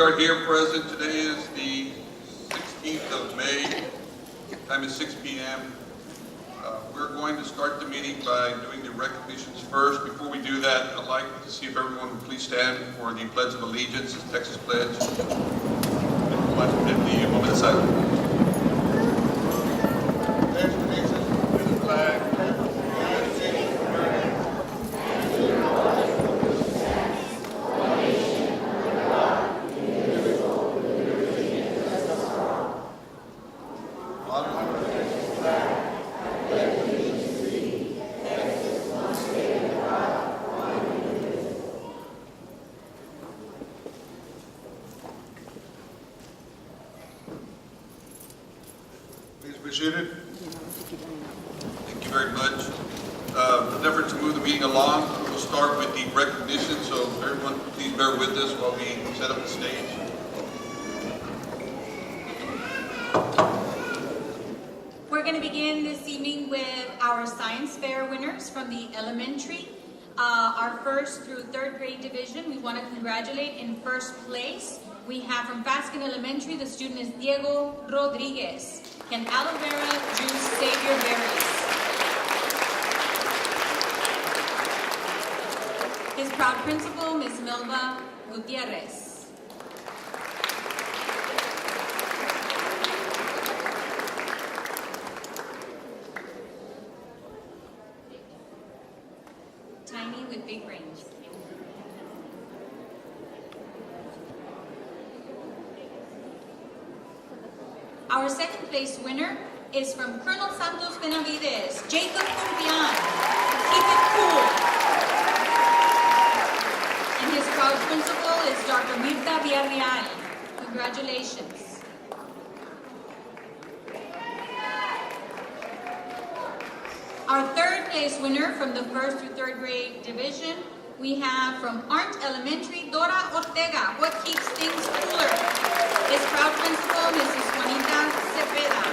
are here present. Today is the 16th of May. Time is 6 p.m. We're going to start the meeting by doing the recognitions first. Before we do that, I'd like to see if everyone would please stand for the Pledge of Allegiance, the Texas Pledge. Pledge the moment of silence. Pledge allegiance to the flag of the United States of America. Seated. Thank you very much. In an effort to move the meeting along, we'll start with the recognition, so everyone please bear with us while we set up the stage. We're going to begin this evening with our science fair winners from the elementary. Our first through third grade division. We want to congratulate in first place. We have from Fasken Elementary, the student is Diego Rodriguez. Can aloe vera juice save your berries? His proud principal, Ms. Milva Gutierrez. Tiny with big brains. Our second place winner is from Colonel Santos Benavides, Jacob Cumpian. Keep it cool. And his proud principal is Dr. Mirta Villarreal. Congratulations. Our third place winner from the first through third grade division, we have from Arndt Elementary, Dora Ortega. What keeps things cooler? His proud principal, Mrs. Juanita Cepeda.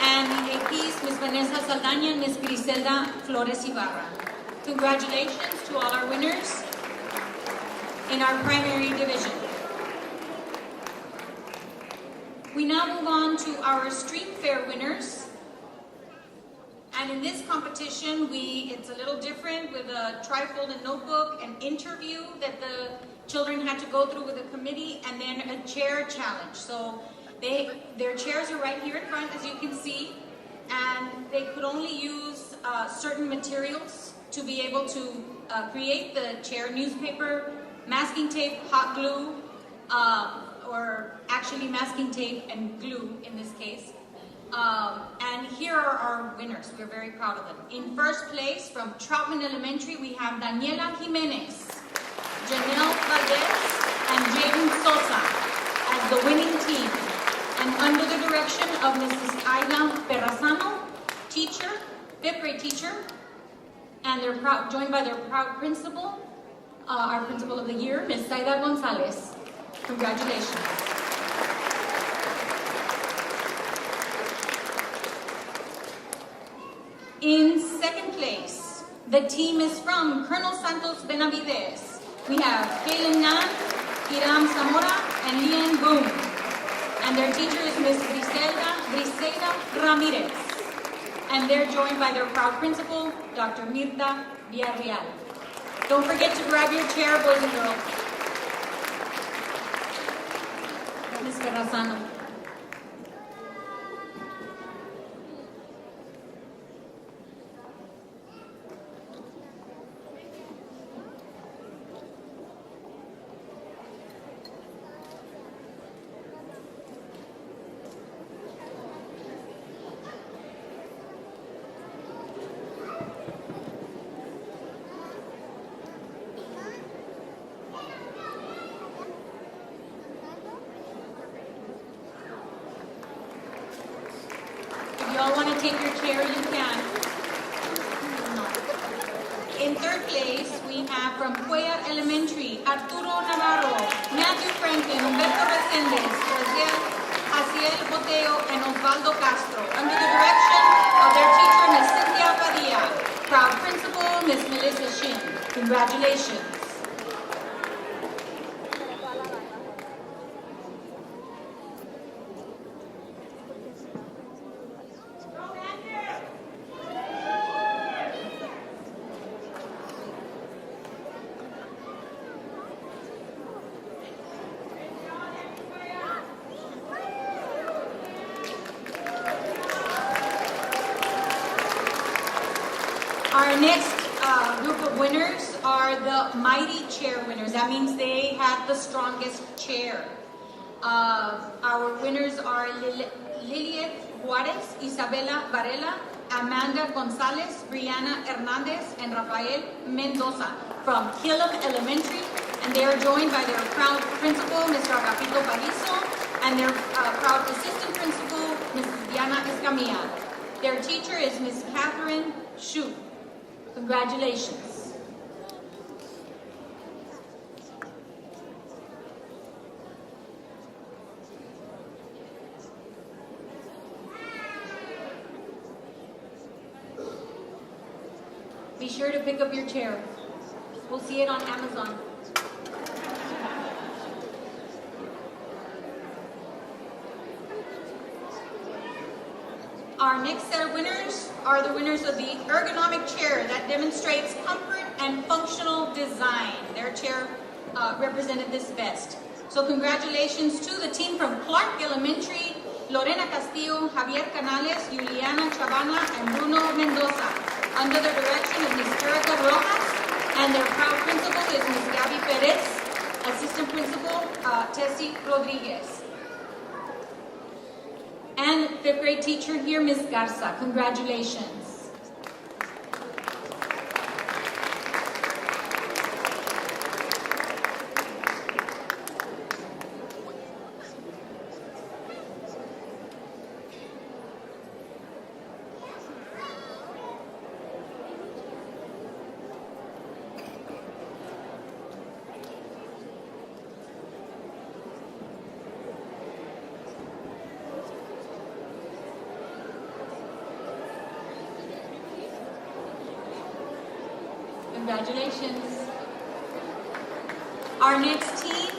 And the APs, Ms. Vanessa Saldaña and Ms. Griselda Flores Ibarra. Congratulations to all our winners in our primary division. We now move on to our stream fair winners. And in this competition, it's a little different with a trifold and notebook, an interview that the children had to go through with a committee, and then a chair challenge. So their chairs are right here in front, as you can see, and they could only use certain materials to be able to create the chair: newspaper, masking tape, hot glue, or actually masking tape and glue in this case. And here are our winners. We're very proud of them. In first place, from Troutman Elementary, we have Daniela Jimenez, Janelle Valdez, and Jaden Sosa as the winning team. And under the direction of Mrs. Aida Perrazano, teacher, fifth grade teacher, and they're joined by their proud principal, our principal of the year, Ms. Saida Gonzalez. Congratulations. In second place, the team is from Colonel Santos Benavides. We have Kaylin Nan, Hiram Zamora, and Lian Boone. And their teacher is Ms. Griselda Ramirez. And they're joined by their proud principal, Dr. Mirta Villarreal. Don't forget to grab your chair, boys and girls. Ms. Ferrazano. Y'all want to take your chair, you can. In third place, we have from Cuellar Elementary, Arturo Navarro, Matthew Franklin, Humberto Resendez, Jaciel Boteo, and Osvaldo Castro, under the direction of their teacher, Ms. Cynthia Padilla. Proud principal, Ms. Melissa Shin. Congratulations. Our next group of winners are the Mighty Chair winners. That means they had the strongest chair. Our winners are Liliet Juarez, Isabela Varela, Amanda Gonzalez, Brianna Hernandez, and Rafael Mendoza from Killam Elementary. And they are joined by their proud principal, Mr. Agapito Palizo, and their proud assistant principal, Mrs. Diana Escamilla. Their teacher is Ms. Catherine Shu. Congratulations. Be sure to pick up your chair. We'll see it on Amazon. Our next set of winners are the winners of the ergonomic chair that demonstrates comfort and functional design. Their chair represented this best. So congratulations to the team from Clark Elementary, Lorena Castillo, Javier Canales, Juliana Chavana, and Bruno Mendoza, under the direction of Ms. Erica Rojas, and their proud principal is Ms. Gabby Perez, assistant principal Tessie Rodriguez. And fifth grade teacher here, Ms. Garza. Congratulations. Congratulations. Our next team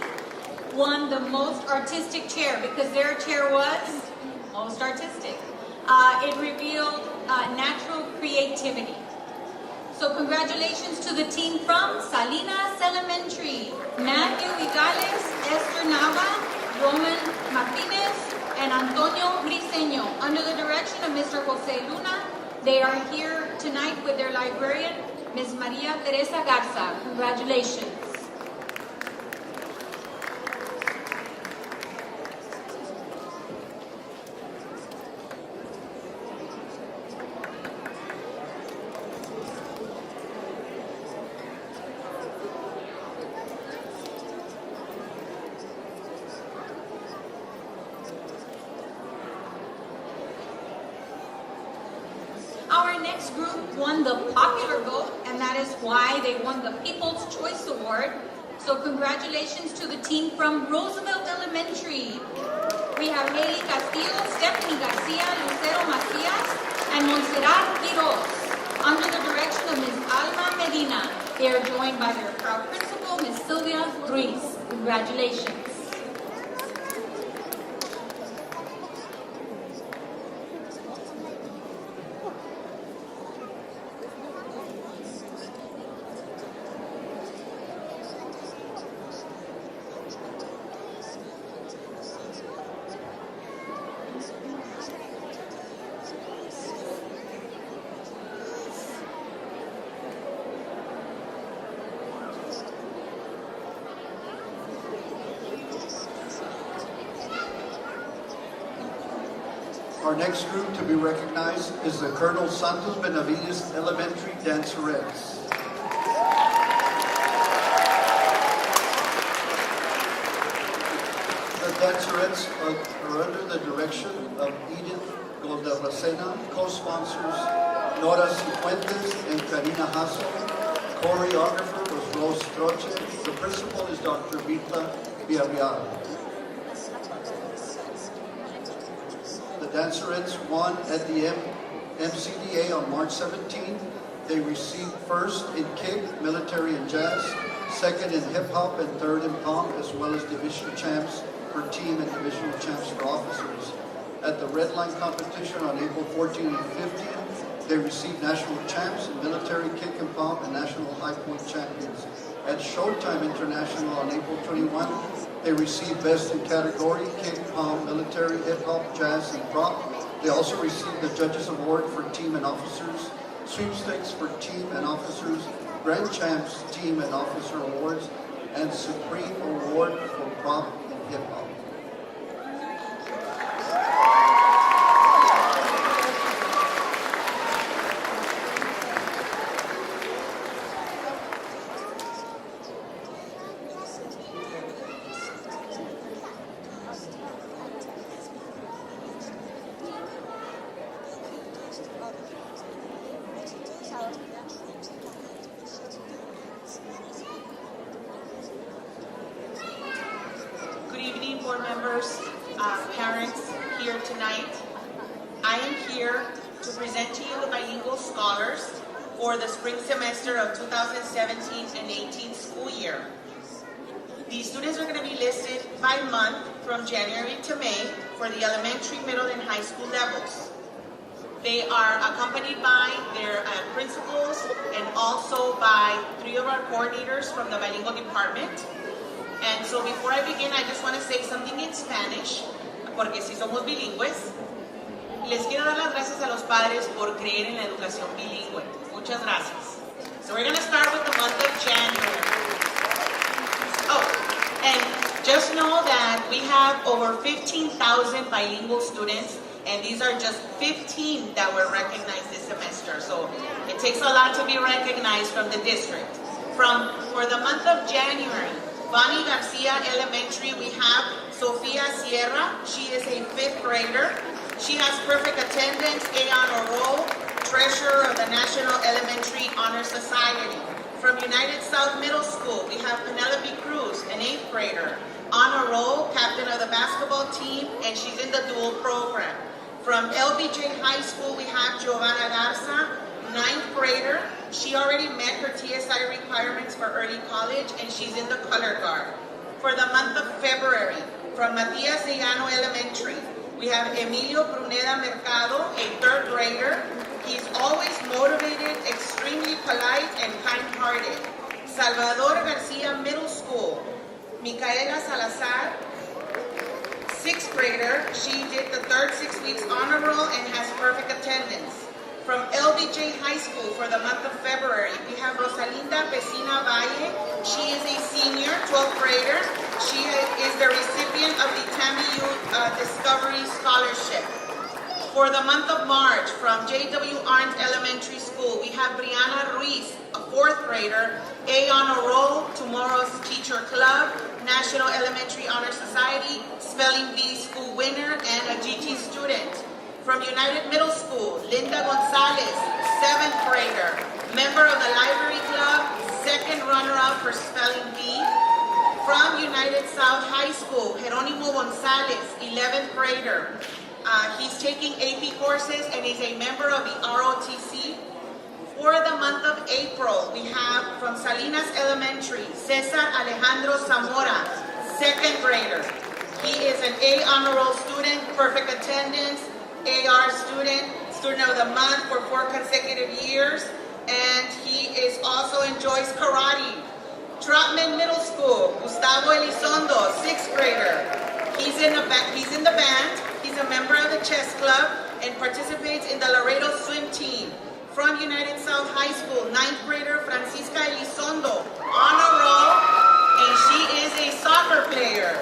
won the most artistic chair because their chair was most artistic. It revealed natural creativity. So congratulations to the team from Salinas Elementary, Matthew Vigales, Esther Nava, Roman Martinez, and Antonio Briseño, under the direction of Mr. Jose Luna. They are here tonight with their librarian, Ms. Maria Teresa Garza. Congratulations. Our next group won the popular vote, and that is why they won the People's Choice Award. So congratulations to the team from Roosevelt Elementary. We have Haley Castillo, Stephanie Garcia, Lucero Macias, and Montserrat Quiroz, under the direction of Ms. Alma Medina. They are joined by their proud principal, Ms. Sylvia Ruiz. Congratulations. Our next group to be recognized is the Colonel Santos Benavides Elementary Dancerettes. The Dancerettes are under the direction of Edith Goldarracena, co-sponsors Nora Cifuentes and Karina Hasso. Choreographer was Rose Troche. The principal is Dr. Vita Villarreal. The Dancerettes won at the MCDA on March 17th. They received first in kick, military, and jazz, second in hip hop, and third in pop, as well as divisional champs for team and divisional champs for officers. At the Red Line competition on April 14 and 15, they received national champs in military, kick and pop, and national high point champions. At Showtime International on April 21, they received best in category, kick, pop, military, hip hop, jazz, and prop. They also received the Judges Award for team and officers. sweepstakes for team and officers, grand champs team and officer awards, and supreme award for prop and hip hop. Good evening, board members, parents here tonight. I am here to present to you the bilingual scholars for the spring semester of 2017 and 18 school year. These students are going to be listed by month from January to May for the elementary, middle, and high school levels. They are accompanied by their principals and also by 3 of our coordinators from the bilingual department. And so before I begin, I just want to say something in Spanish, porque si somos bilingües. Les quiero dar las gracias a los padres por creer en la educación bilingüe. Muchas gracias. So we're going to start with the month of January. Oh, and just know that we have over 15,000 bilingual students, and these are just 15 that were recognized this semester. So it takes a lot to be recognized from the district. For the month of January, Bonnie Garcia Elementary, we have Sofia Sierra. She is a 5th grader. She has perfect attendance, A honor roll, treasurer of the National Elementary Honor Society. From United South Middle School, we have Penelope Cruz, an 8th grader. Honor roll, captain of the basketball team, and she's in the dual program. From LBJ High School, we have Giovanna Garza, 9th grader. She already met her TSI requirements for early college, and she's in the color guard. For the month of February, from Matias de Llano Elementary, we have Emilio Pruneda Mercado, a 3rd grader. He's always motivated, extremely polite, and kind-hearted. Salvador Garcia Middle School, Micaela Salazar, 6th grader. She did the 3rd 6 weeks honor roll and has perfect attendance. From LBJ High School for the month of February, we have Rosalinda Pesina Valle. She is a senior, 12th grader. She is the recipient of the Tammy Youth Discovery Scholarship. For the month of March, from J.W. Arndt Elementary School, we have Brianna Ruiz, a 4th grader, A honor roll, tomorrow's teacher club, National Elementary Honor Society, Spelling Bee school winner, and a GT student. From United Middle School, Linda Gonzalez, 7th grader, member of the Library Club, 2nd runner-up for Spelling Bee. From United South High School, Jeronimo Gonzalez, 11th grader. He's taking AP courses and is a member of the ROTC. For the month of April, we have from Salinas Elementary, Cesar Alejandro Zamora, 2nd grader. He is an A honor roll student, perfect attendance, AR student of the month for 4 consecutive years, and he is also enjoys karate. Trotman Middle School, Gustavo Elizondo, 6th grader. He's in the band. He's a member of the chess club and participates in the Laredo swim team. From United South High School, 9th grader Francisca Elizondo, honor roll, and she is a soccer player.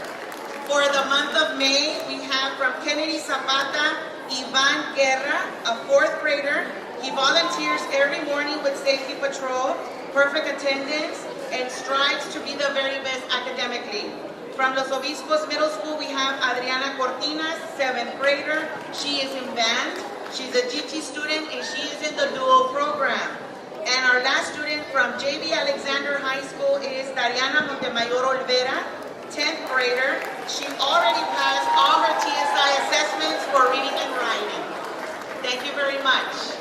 For the month of May, we have from Kennedy Zapata, Ivan Guerra, a 4th grader. He volunteers every morning with Safety Patrol, perfect attendance, and strives to be the very best academically. From Los Obispos Middle School, we have Adriana Cortinas, 7th grader. She is in band. She's a GT student, and she is in the dual program. And our last student from JB Alexander High School is Dariana Montemayor Olvera, 10th grader. She already passed all her TSI assessments for reading and writing. Thank you very much.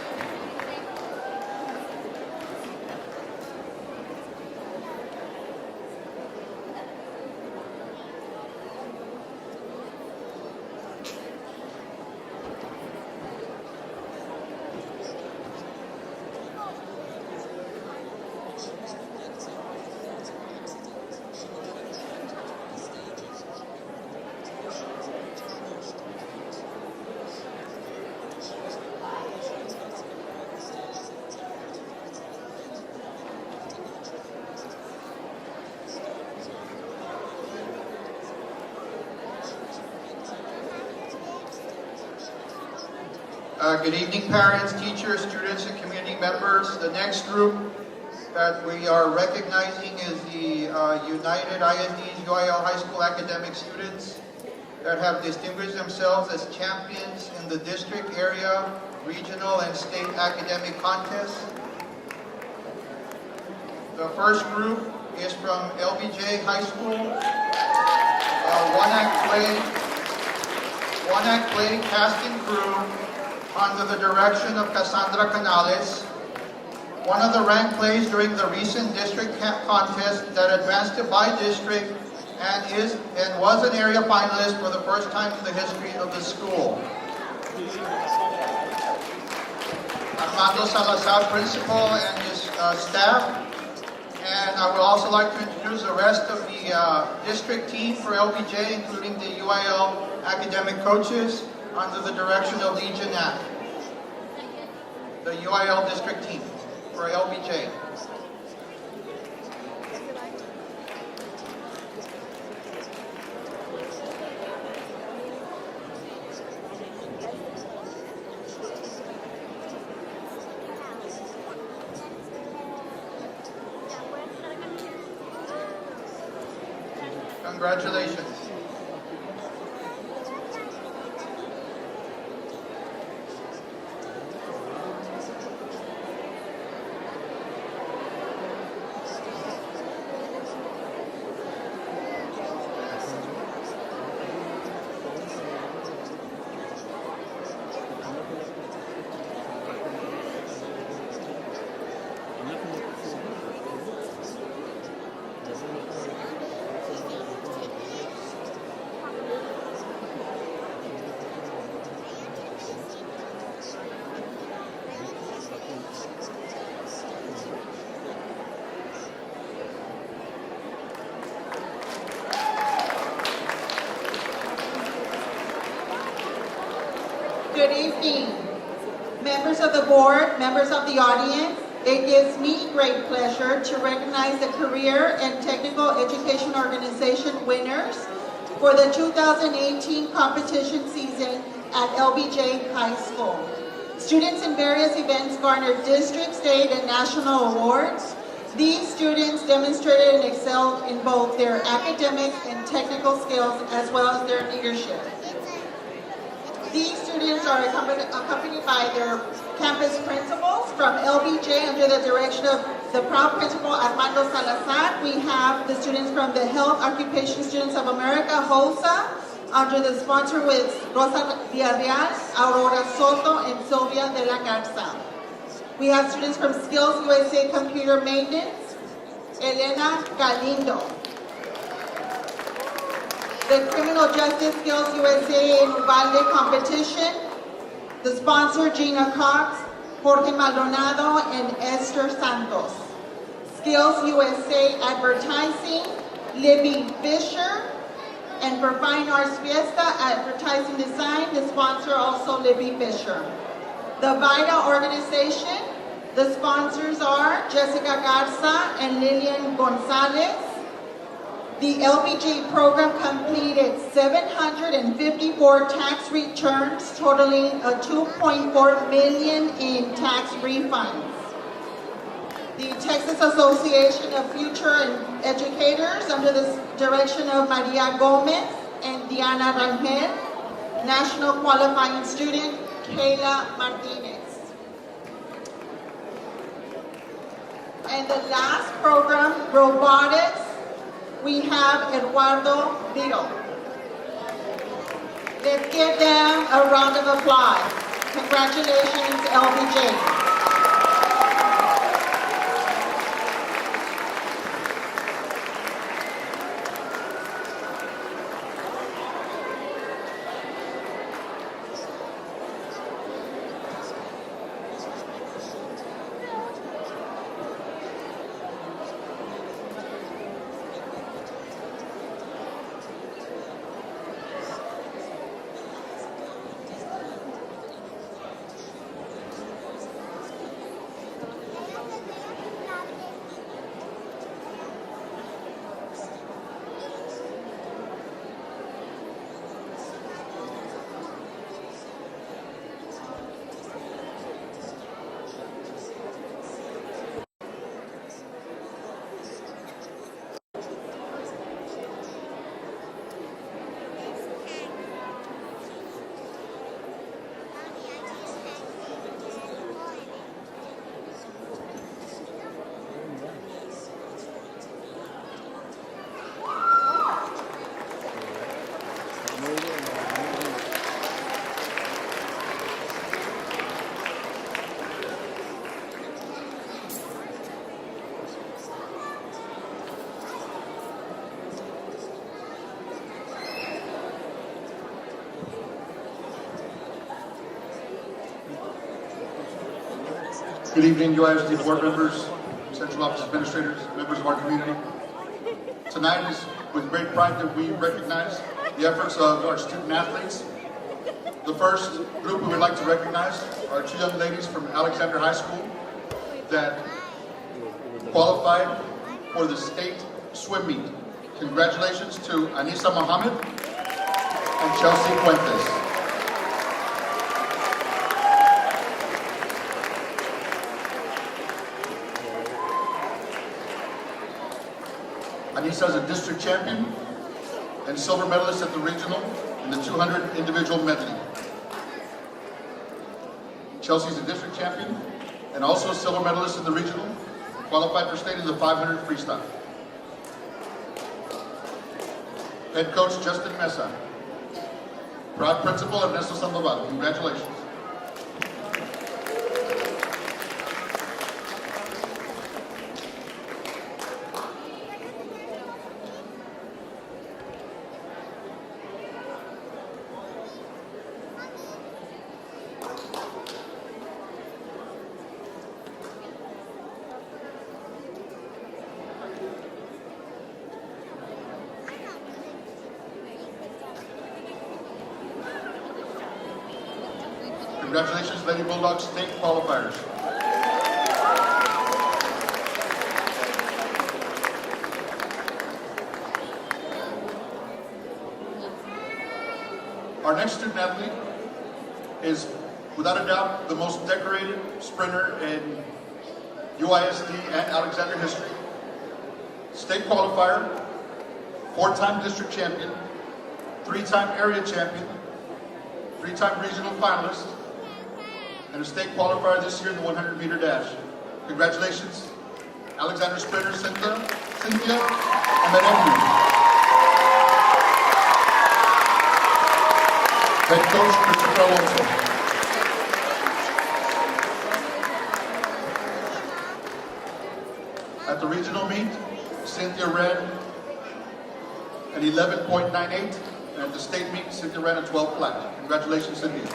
Good evening, parents, teachers, students, and community members. The next group that we are recognizing is the United ISD's UIL High School academic students that have distinguished themselves as champions in the district, area, regional, and state academic contests. The first group is from LBJ High School, one act play casting crew under the direction of Cassandra Canales. One of the ranked plays during the recent district contest that advanced to by district and was an area finalist for the first time in the history of the school. Armando Salazar, principal, and his staff. And I would also like to introduce the rest of the district team for LBJ, including the UIL academic coaches under the direction of Lee Janak. The UIL district team for LBJ. Congratulations. Good evening, members of the board, members of the audience. It gives me great pleasure to recognize the Career and Technical Education Organization winners for the 2018 competition season at LBJ High School. Students in various events garnered district, state, and national awards. These students demonstrated and excelled in both their academic and technical skills as well as their leadership. These students are accompanied by their campus principals from LBJ under the direction of the proud principal Armando Salazar. We have the students from the Health Occupation Students of America, HOSA, under the sponsor with Rosa Villarreal, Aurora Soto, and Sylvia de la Garza. We have students from Skills USA Computer Maintenance, Elena Galindo. The Criminal Justice Skills USA in Uvalde competition, the sponsor Gina Cox, Jorge Maldonado, and Esther Santos. Skills USA Advertising, Libby Fisher, and for Fine Arts Fiesta Advertising Design, the sponsor also Libby Fisher. The VITA organization, the sponsors are Jessica Garza and Lillian Gonzalez. The LBJ program completed 754 tax returns, totaling $2.4 million in tax refunds. The Texas Association of Future Educators, under the direction of Maria Gomez and Diana Rangel. National Qualifying Student, Kayla Martinez. And the last program, Robotics, we have Eduardo Vito. Let's give them a round of applause. Congratulations, LBJ. Good evening, UISD board members, central office administrators, members of our community. Tonight is with great pride that we recognize the efforts of our student athletes. The first group we would like to recognize are two young ladies from Alexander High School that qualified for the state swim meet. Congratulations to Anissa Mohammed and Chelsea Fuentes. Anissa is a district champion and silver medalist at the regional in the 200 individual medley. Chelsea is a district champion and also a silver medalist in the regional, qualified for state in the 500 freestyle. Head coach Justin Mesa. Proud principal Ernesto Sandoval. Congratulations. Congratulations, Lady Bulldogs state qualifiers. Our next student athlete is, without a doubt, the most decorated sprinter in UISD and Alexander history. State qualifier, 4-time district champion, 3-time area champion, 3-time regional finalist, and a state qualifier this year in the 100-meter dash. Congratulations, Alexander sprinter Cynthia Amenembu. Head coach Christopher Alonso. At the regional meet, Cynthia ran an 11.98, and at the state meet, Cynthia ran a 12 flat. Congratulations, Cynthia.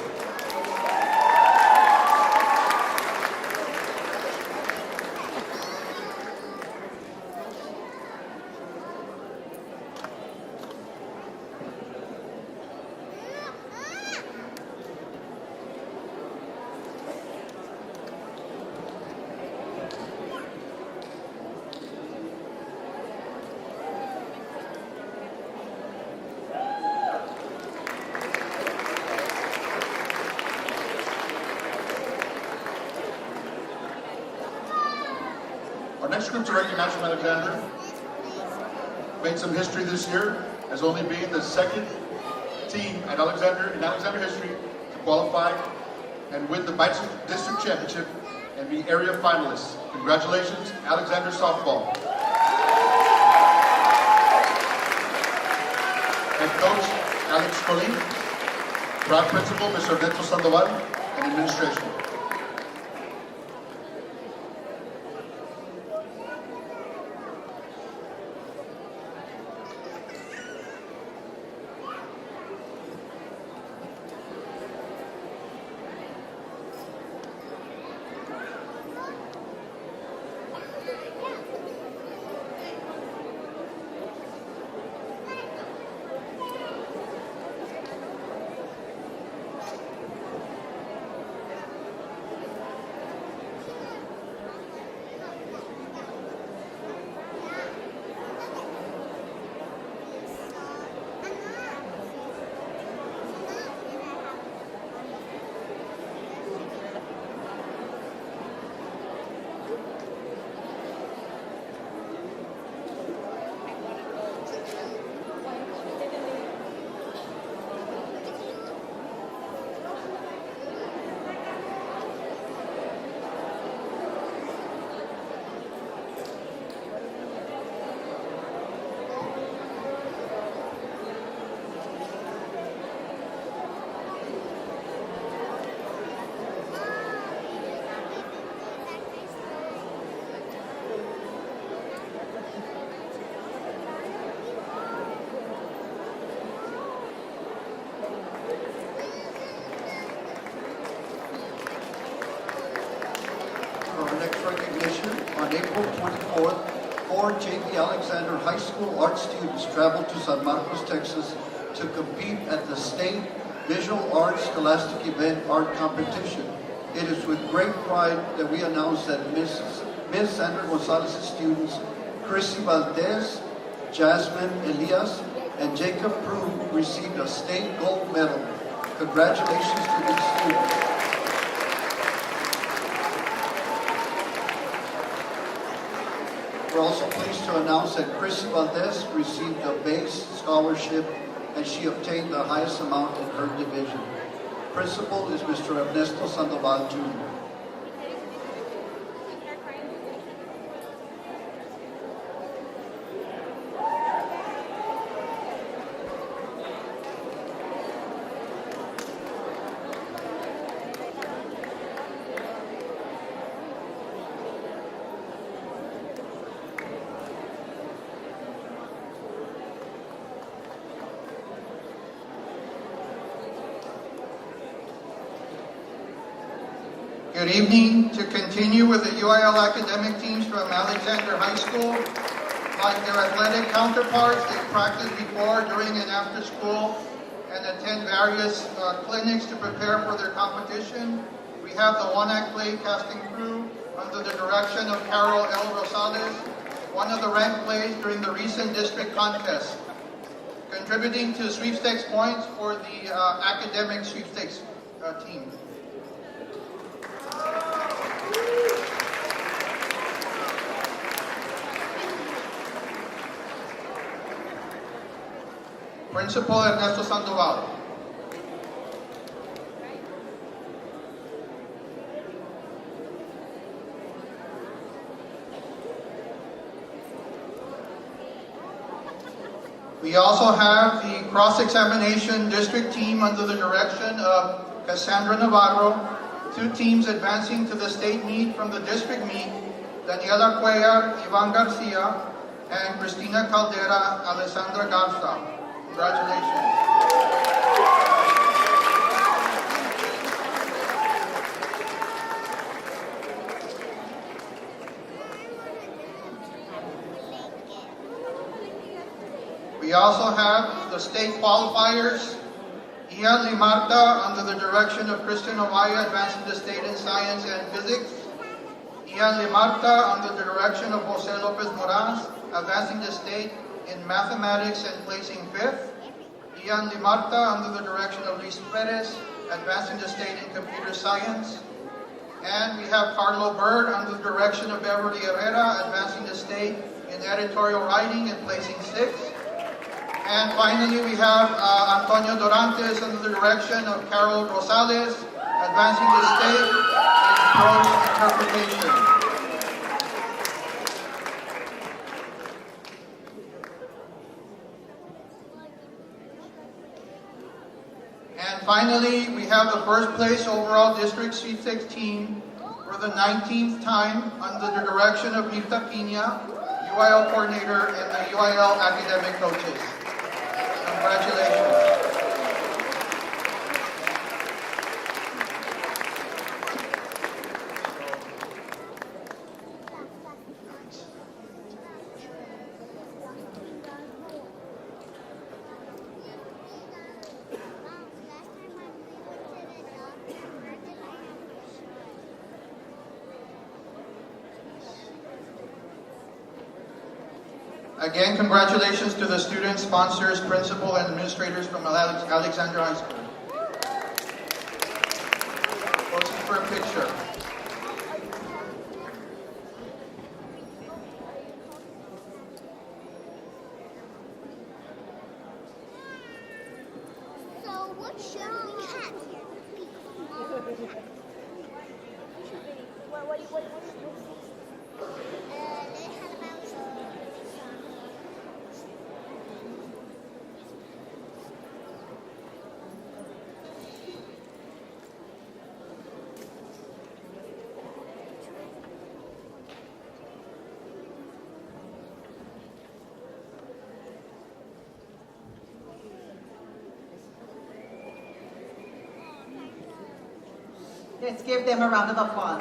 Our next group to recognize from Alexander made some history this year as only being the second team at Alexander in Alexander history to qualify and win the district championship and be area finalists. Congratulations, Alexander softball. Head coach Alex Colin, proud principal Mr. Ernesto Sandoval, and administration. next recognition. On April 24th, 4 J.B. Alexander High School art students traveled to San Marcos, Texas to compete at the State Visual Arts Scholastic Event Art Competition. It is with great pride that we announce that Ms. Sandra Gonzalez's students, Chrissy Valdez, Jasmine Elias, and Jacob Prue received a state gold medal. Congratulations to these students. We're also pleased to announce that Chrissy Valdez received a base scholarship and she obtained the highest amount in her division. Principal is Mr. Ernesto Sandoval Jr. Good evening. To continue with the UIL academic teams from Alexander High School, like their athletic counterparts, they practice before, during, and after school and attend various clinics to prepare for their competition. We have the one-act play casting crew under the direction of Carol L. Rosales, one of the ranked plays during the recent district contest, contributing to sweepstakes points for the academic sweepstakes team. Principal Ernesto Sandoval. We also have the cross-examination district team under the direction of Cassandra Navarro, 2 teams advancing to the state meet from the district meet, Daniela Cuellar, Ivan Garcia, and Cristina Caldera, Alessandra Garza. Congratulations. We also have the state qualifiers. Ian Limarta, under the direction of Christian Ovaya, advancing the state in science and physics. Ian Limarta, under the direction of Jose Lopez Moraz, advancing the state in mathematics and placing 5th. Ian Limarta, under the direction of Luis Perez, advancing the state in computer science. And we have Carlo Bird, under the direction of Beverly Herrera, advancing the state in editorial writing and placing 6th. And finally, we have Antonio Dorantes, under the direction of Carol Rosales, advancing the state in prose interpretation. And finally, we have the first place overall district sweepstakes team for the 19th time under the direction of Mirta Pina, UIL coordinator and the UIL academic coaches. Congratulations. Again, congratulations to the students, sponsors, principal, and administrators from Alexander High School. Posing for a picture. So what show do we have here? They had about Let's give them a round of applause.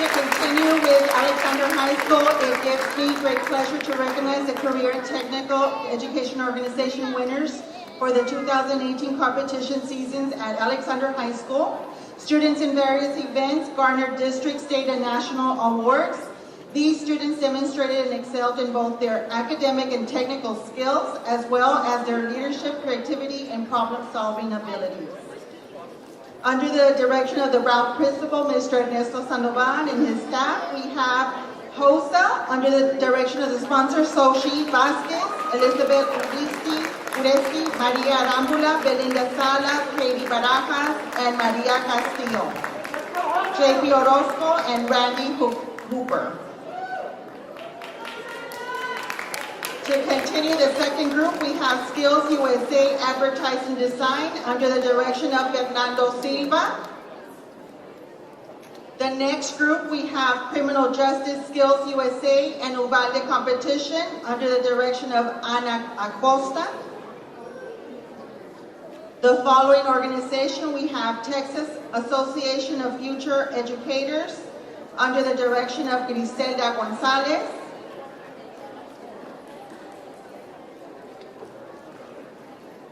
To continue with Alexander High School, it gives me great pleasure to recognize the Career and Technical Education Organization winners for the 2018 competition seasons at Alexander High School. Students in various events garnered district, state, and national awards. These students demonstrated and excelled in both their academic and technical skills, as well as their leadership, creativity, and problem-solving abilities. Under the direction of the Ralph Principal, Mr. Ernesto Sandoval, and his staff, we have HOSA, under the direction of the sponsor, Soshi Vasquez, Elizabeth Ureski, Maria Arambula, Belinda Salas, Katie Barajas, and Maria Castillo, JP Orozco, and Randy Hooper. To continue the second group, we have Skills USA Advertising Design under the direction of Fernando Silva. The next group, we have Criminal Justice Skills USA and Uvalde Competition under the direction of Ana Acosta. The following organization, we have Texas Association of Future Educators under the direction of Griselda Gonzalez.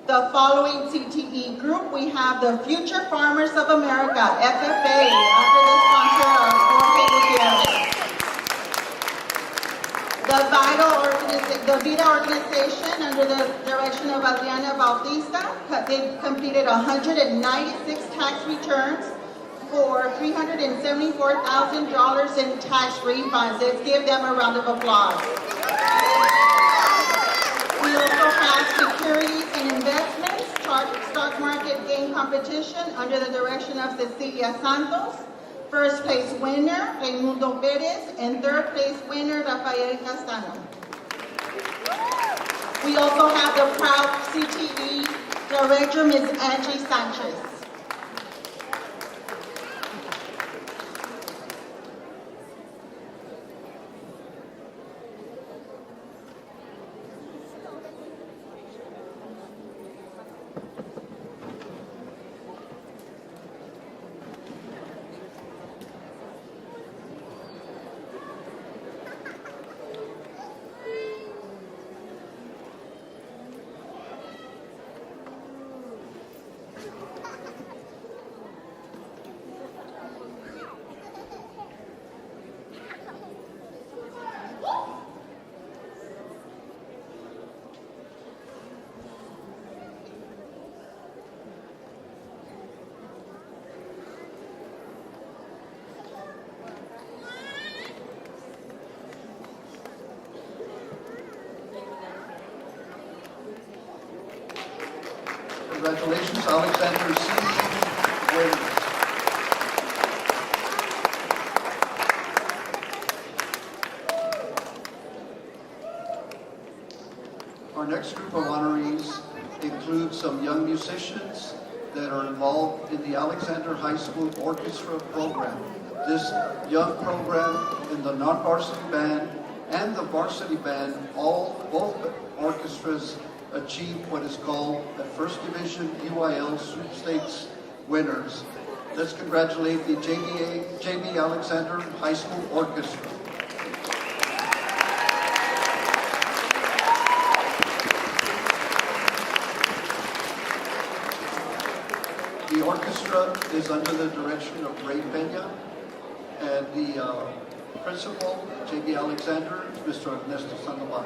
The following CTE group, we have the Future Farmers of America, FFA, under the sponsor of Jorge Gutierrez. The VITA organization, under the direction of Adriana Bautista, they completed 196 tax returns for $374,000 in tax refunds. Let's give them a round of applause. We also have Securities and Investments, Stock Market Game Competition under the direction of Cecilia Santos. First place winner, Raimundo Perez, and third place winner, Rafael Castano. We also have the proud CTE Director, Ms. Angie Sanchez. Congratulations, Alexander C. winners. Our next group of honorees includes some young musicians that are involved in the Alexander High School Orchestra program. This young program in the non-varsity band and the varsity band, both orchestras achieved what is called the First Division UIL Sweepstakes winners. Let's congratulate the JB Alexander High School Orchestra. The orchestra is under the direction of Ray Peña, and the principal, JB Alexander, is Mr. Ernesto Sandoval.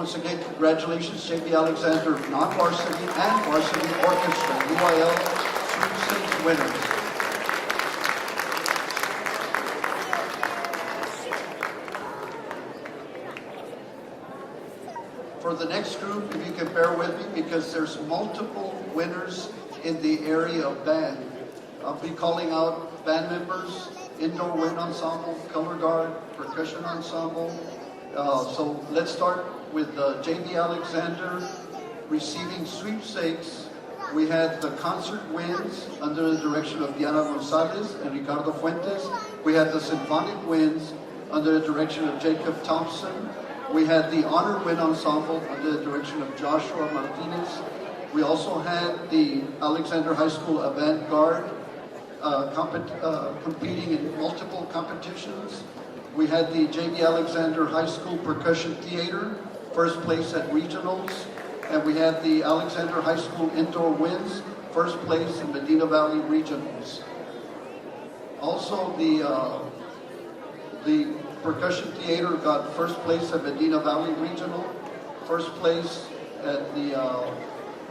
Once again, congratulations, J.B. Alexander, non-varsity and varsity orchestra, UIL sweepstakes winners. For the next group, if you can bear with me, because there's multiple winners in the area of band. I'll be calling out band members, indoor wind ensemble, color guard, percussion ensemble. So let's start with J.B. Alexander receiving sweepstakes. We had the concert winds under the direction of Diana Gonzalez and Ricardo Fuentes. We had the symphonic winds under the direction of Jacob Thompson. We had the honor wind ensemble under the direction of Joshua Martinez. We also had the Alexander High School avant-garde competing in multiple competitions. We had the J.B. Alexander High School Percussion Theater, first place at regionals. And we had the Alexander High School Indoor Winds, first place in Medina Valley regionals. Also, the Percussion Theater got first place at Medina Valley Regional, first place at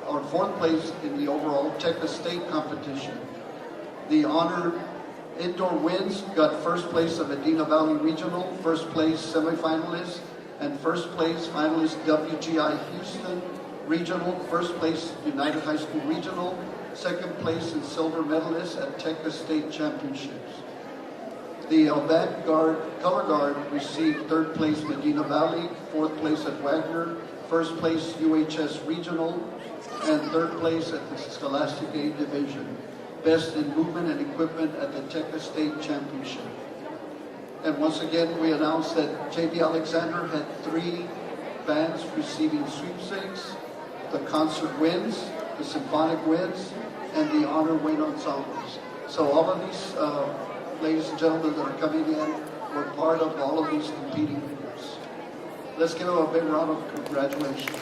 or fourth place in the overall Texas State competition. The Honor Indoor Winds got first place at Medina Valley Regional, first place semifinalist, and first place finalist WGI Houston Regional, first place United High School Regional, second place and silver medalist at Texas State Championships. The avant-garde color guard received third place Medina Valley, fourth place at Wagner, first place UHS Regional, and third place at the Scholastic A Division. Best in movement and equipment at the Texas State Championship. And once again, we announced that J.B. Alexander had 3 bands receiving sweepstakes: the concert winds, the symphonic winds, and the honor wind ensembles. So all of these ladies and gentlemen that are coming in were part of all of these competing groups. Let's give them a big round of congratulations.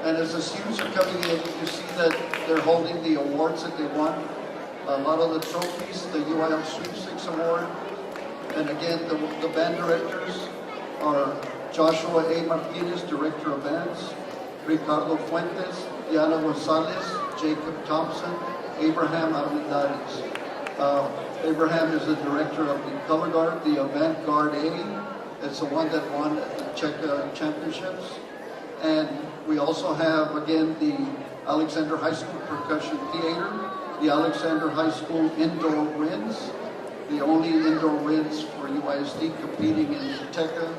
And as the students are coming in, you see that they're holding the awards that they won. A lot of the trophies, the UIL Sweepstakes Award. And again, the band directors are Joshua A. Martinez, Director of Bands, Ricardo Fuentes, Diana Gonzalez, Jacob Thompson, Abraham Armendariz. Abraham is the director of the color guard, the avant-garde A. It's the one that won at the Czech Championships. And we also have, again, the Alexander High School Percussion Theater, the Alexander High School Indoor Winds, the only indoor wins for UISD competing in TECA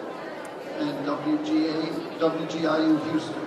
and WGIU Houston.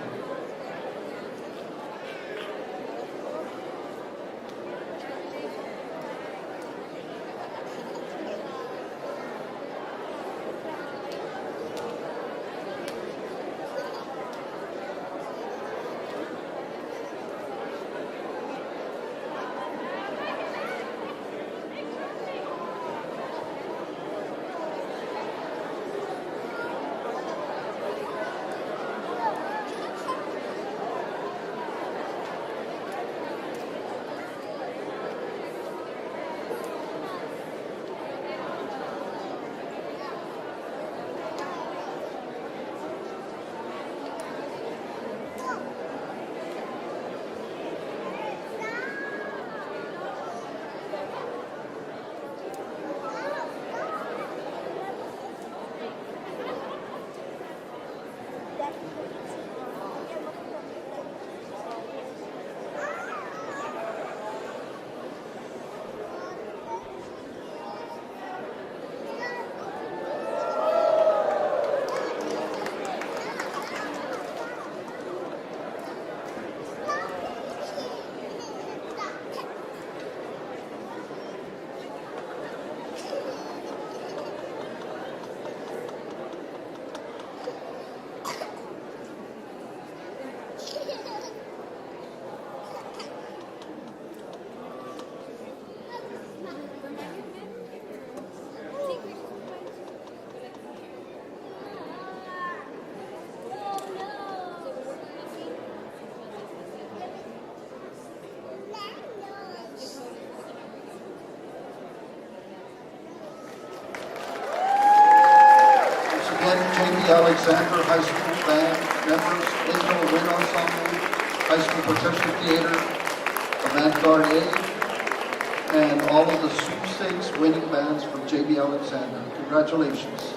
J.B. Alexander High School band members, Angel Wind Ensemble, High School Protection Theater, Avantgarde A, and all of the sweepstakes winning bands from J.B. Alexander. Congratulations.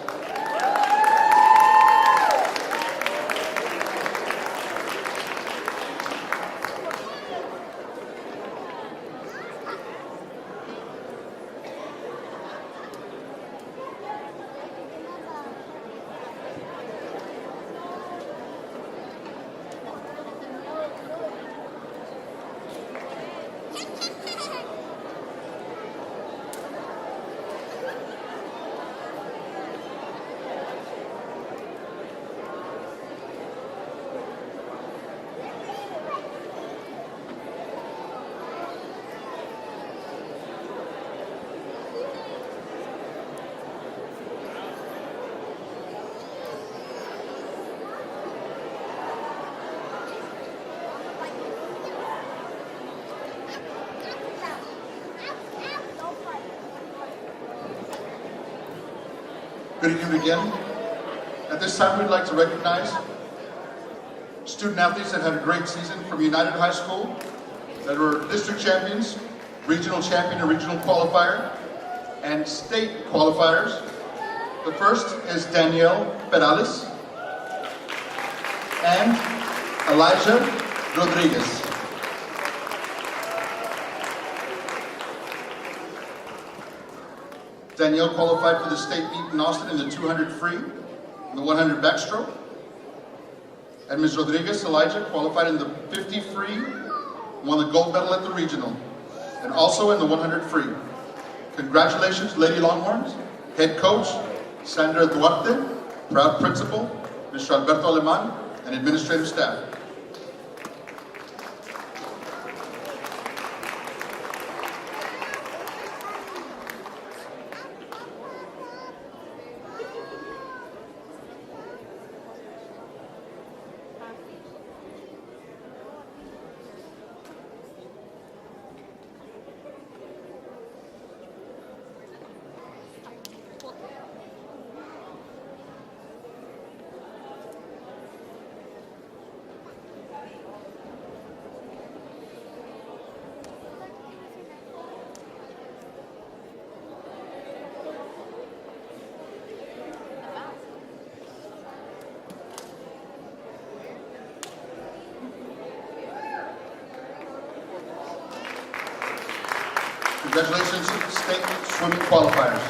Good evening again. At this time, we'd like to recognize student athletes that had a great season from United High School, that were district champions, regional champion and regional qualifier, and state qualifiers. The first is Danielle Perales and Elijah Rodriguez. Danielle qualified for the state meet in Austin in the 200 free, and the 100 backstroke. And Ms. Rodriguez, Elijah, qualified in the 50 free, won the gold medal at the regional, and also in the 100 free. Congratulations, Lady Longhorns, head coach, Sandra Duarte, proud principal, Mr. Alberto Aleman, and administrative staff. Congratulations, state swimming qualifiers.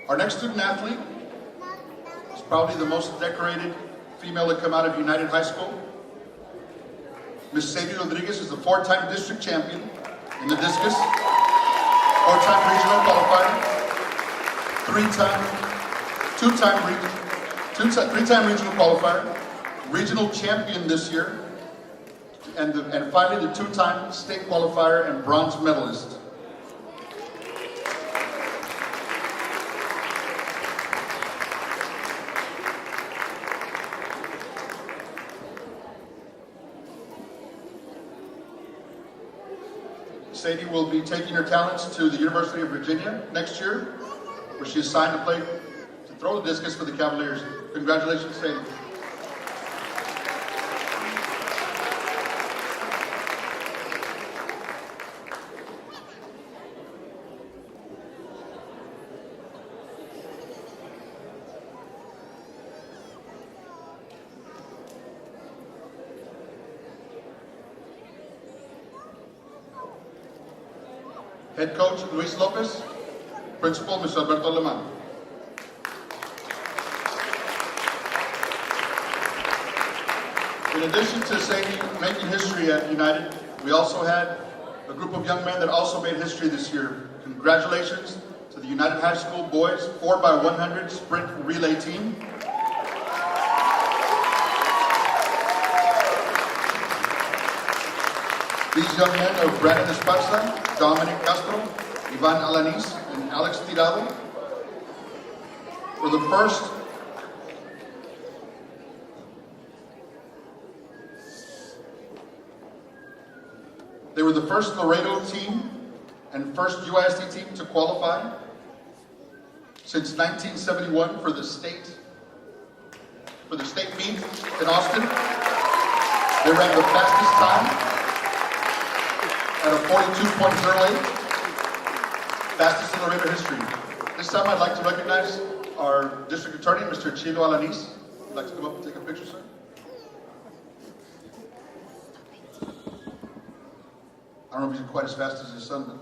Our next student athlete is probably the most decorated female to come out of United High School. Miss Sadie Rodriguez is the 4-time district champion in the discus, 4-time regional qualifier, 3-time regional qualifier, regional champion this year, and finally the 2-time state qualifier and bronze medalist. Sadie will be taking her talents to the University of Virginia next year, where she is signed to throw the discus for the Cavaliers. Congratulations, Sadie. Head coach Luis Lopez, principal Mr. Alberto Aleman. In addition to Sadie making history at United, we also had a group of young men that also made history this year. Congratulations to the United High School boys 4x100 sprint relay team. These young men are Brandon Esparza, Dominic Castro, Ivan Alanis, and Alex Tirado. For the first They were the first Laredo team and first UISD team to qualify since 1971 for the state meet in Austin. They ran the fastest time at a 42.08, fastest in Laredo history. This time I'd like to recognize our district attorney, Mr. Chilo Alanis. Would you like to come up and take a picture, sir? I don't know if he's quite as fast as his son, but.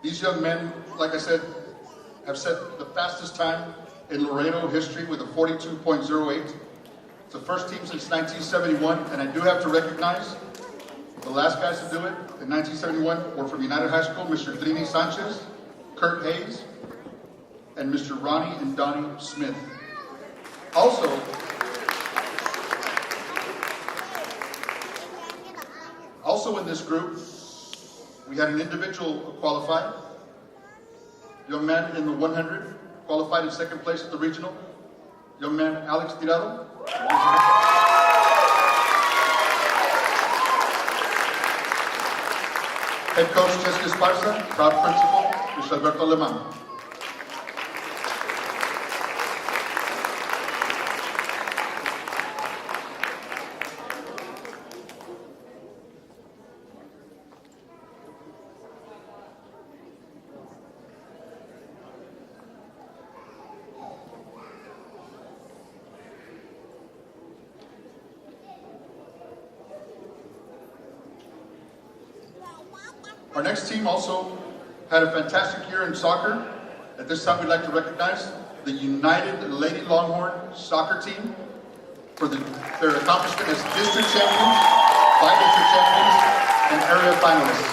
These young men, like I said, have set the fastest time in Laredo history with a 42.08. It's the first team since 1971, and I do have to recognize the last guys to do it in 1971 were from United High School, Mr. Trini Sanchez, Kurt Hayes, and Mr. Ronnie and Donnie Smith. Also in this group, we had an individual qualified. Young man in the 100, qualified in second place at the regional. Young man Alex Tirado. Head coach Jessica Esparza, proud principal, Mr. Alberto Aleman. Our next team also had a fantastic year in soccer. At this time, we'd like to recognize the United Lady Longhorn soccer team for their accomplishment as district champions, bi-district champions, and area finalists.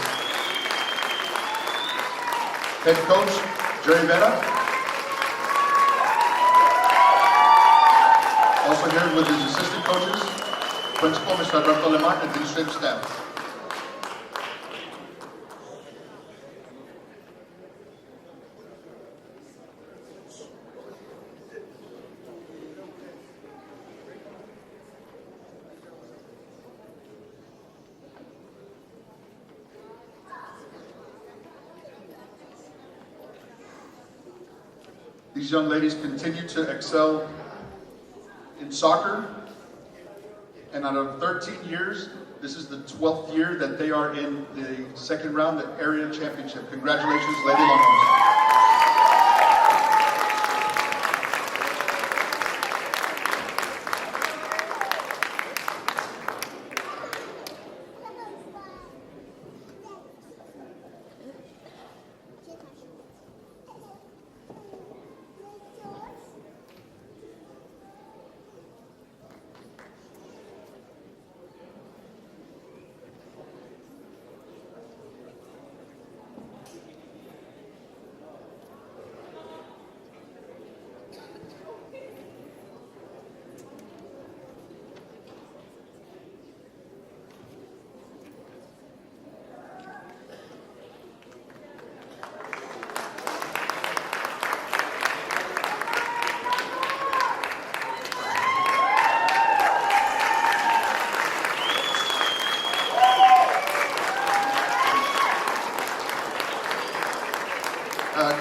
Head coach, Jerry Vera. Also here with his assistant coaches, principal, Mr. Alberto Aleman, and administrative staff. These young ladies continue to excel in soccer And out of 13 years, this is the 12th year that they are in the second round, the area championship. Congratulations, Lady Longhorns.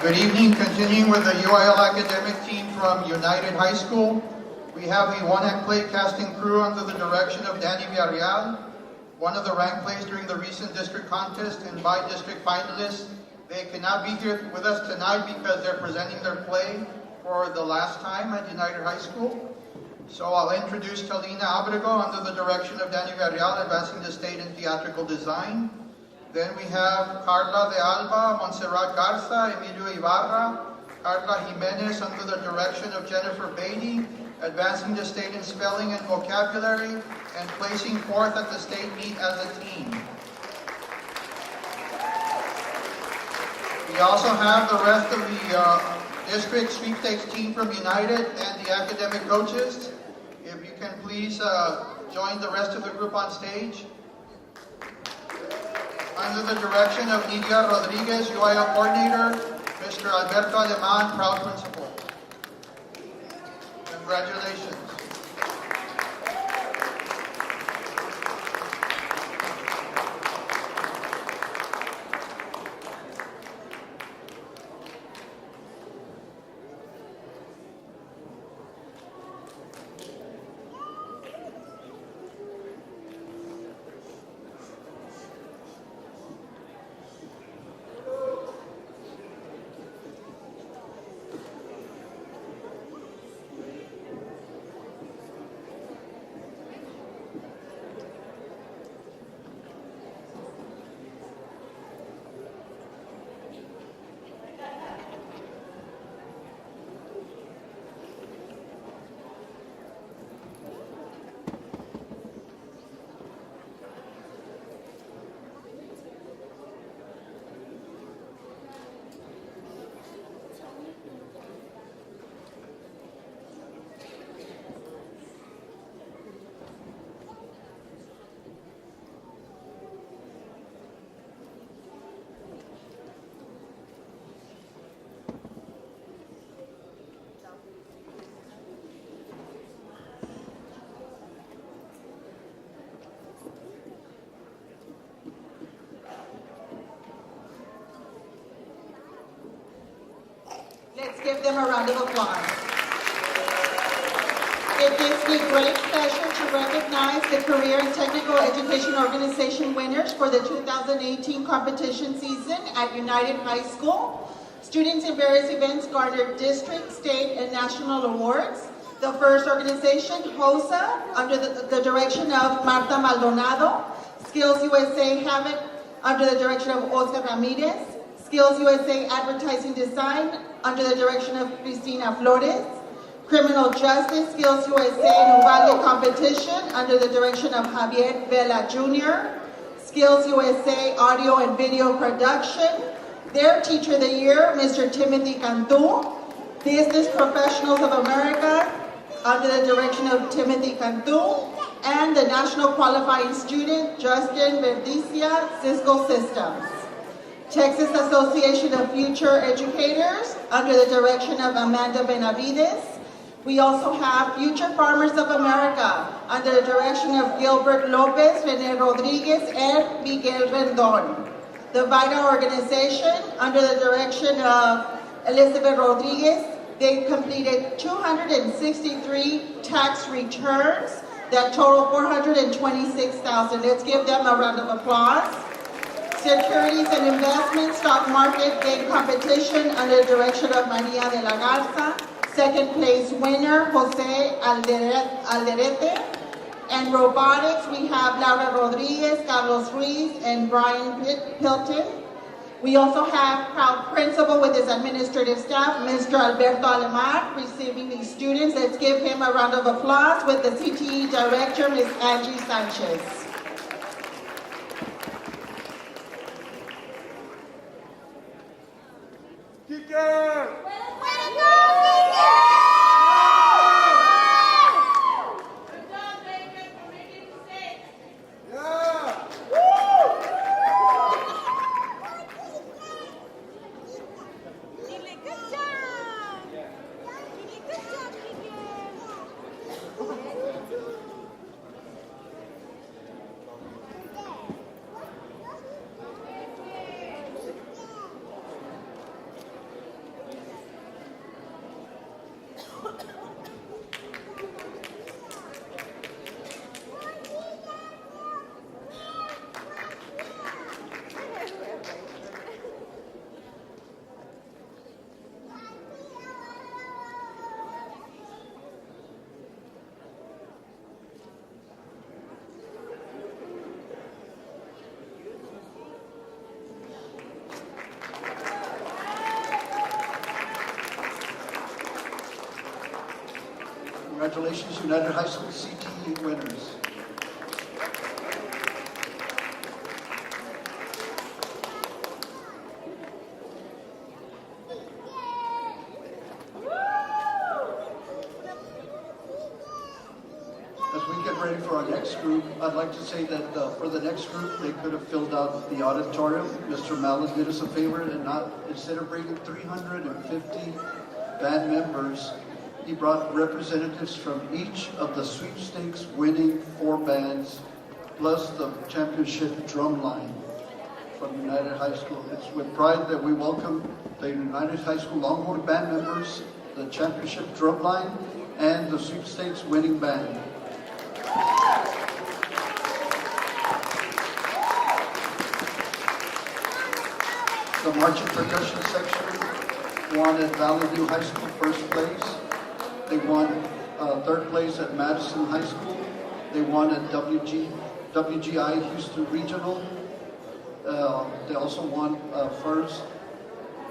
Good evening. Continuing with the UIL academic team from United High School, we have a one-act play casting crew under the direction of Danny Villarreal, one of the ranked plays during the recent district contest and by district finalists. They cannot be here with us tonight because they're presenting their play for the last time at United High School. So I'll introduce Talina Abrego under the direction of Danny Villarreal, advancing the state in theatrical design. Then we have Carla de Alba, Montserrat Garza, Emilio Ibarra, Carla Jimenez under the direction of Jennifer Beatty, advancing the state in spelling and vocabulary, and placing fourth at the state meet as a team. We also have the rest of the district sweepstakes team from United and the academic coaches. If you can please join the rest of the group on stage. Under the direction of Nidia Rodriguez, UIL coordinator, Mr. Alberto Aleman, proud principal. Congratulations. Let's give them a round of applause. It gives me great pleasure to recognize the Career and Technical Education Organization winners for the 2018 competition season at United High School. Students in various events garnered district, state, and national awards. The first organization, HOSA, under the direction of Marta Maldonado. Skills USA have it under the direction of Oscar Ramirez. Skills USA Advertising Design under the direction of Cristina Flores. Criminal Justice Skills USA Uvalde Competition under the direction of Javier Vela Jr. Skills USA Audio and Video Production. Their Teacher of the Year, Mr. Timothy Cantu. Business Professionals of America under the direction of Timothy Cantu. And the National Qualifying Student, Justin Verdicia, Cisco Systems. Texas Association of Future Educators under the direction of Amanda Benavides. We also have Future Farmers of America under the direction of Gilbert Lopez, Rene Rodriguez, and Miguel Rendon. The VITA organization under the direction of Elizabeth Rodriguez. They completed 263 tax returns that total $426,000. Let's give them a round of applause. Securities and Investments Stock Market Game Competition under the direction of Maria de la Garza. Second place winner, Jose Alderete. And robotics, we have Laura Rodriguez, Carlos Ruiz, and Brian Hilton. We also have proud principal with his administrative staff, Mr. Alberto Alemar, receiving these students. Let's give him a round of applause with the CTE director, Ms. Angie Sanchez. Congratulations, United High School CTE winners. As we get ready for our next group, I'd like to say that for the next group, they could have filled out the auditorium. Mr. Mallon did us a favor and instead of bringing 350 band members, he brought representatives from each of the sweepstakes winning 4 bands, plus the championship drum line from United High School. It's with pride that we welcome the United High School Longhorn band members, the championship drum line, and the sweepstakes winning band. The marching percussion section won at Valley View High School first place. They won third place at Madison High School. They won at WGI Houston Regional. They also won first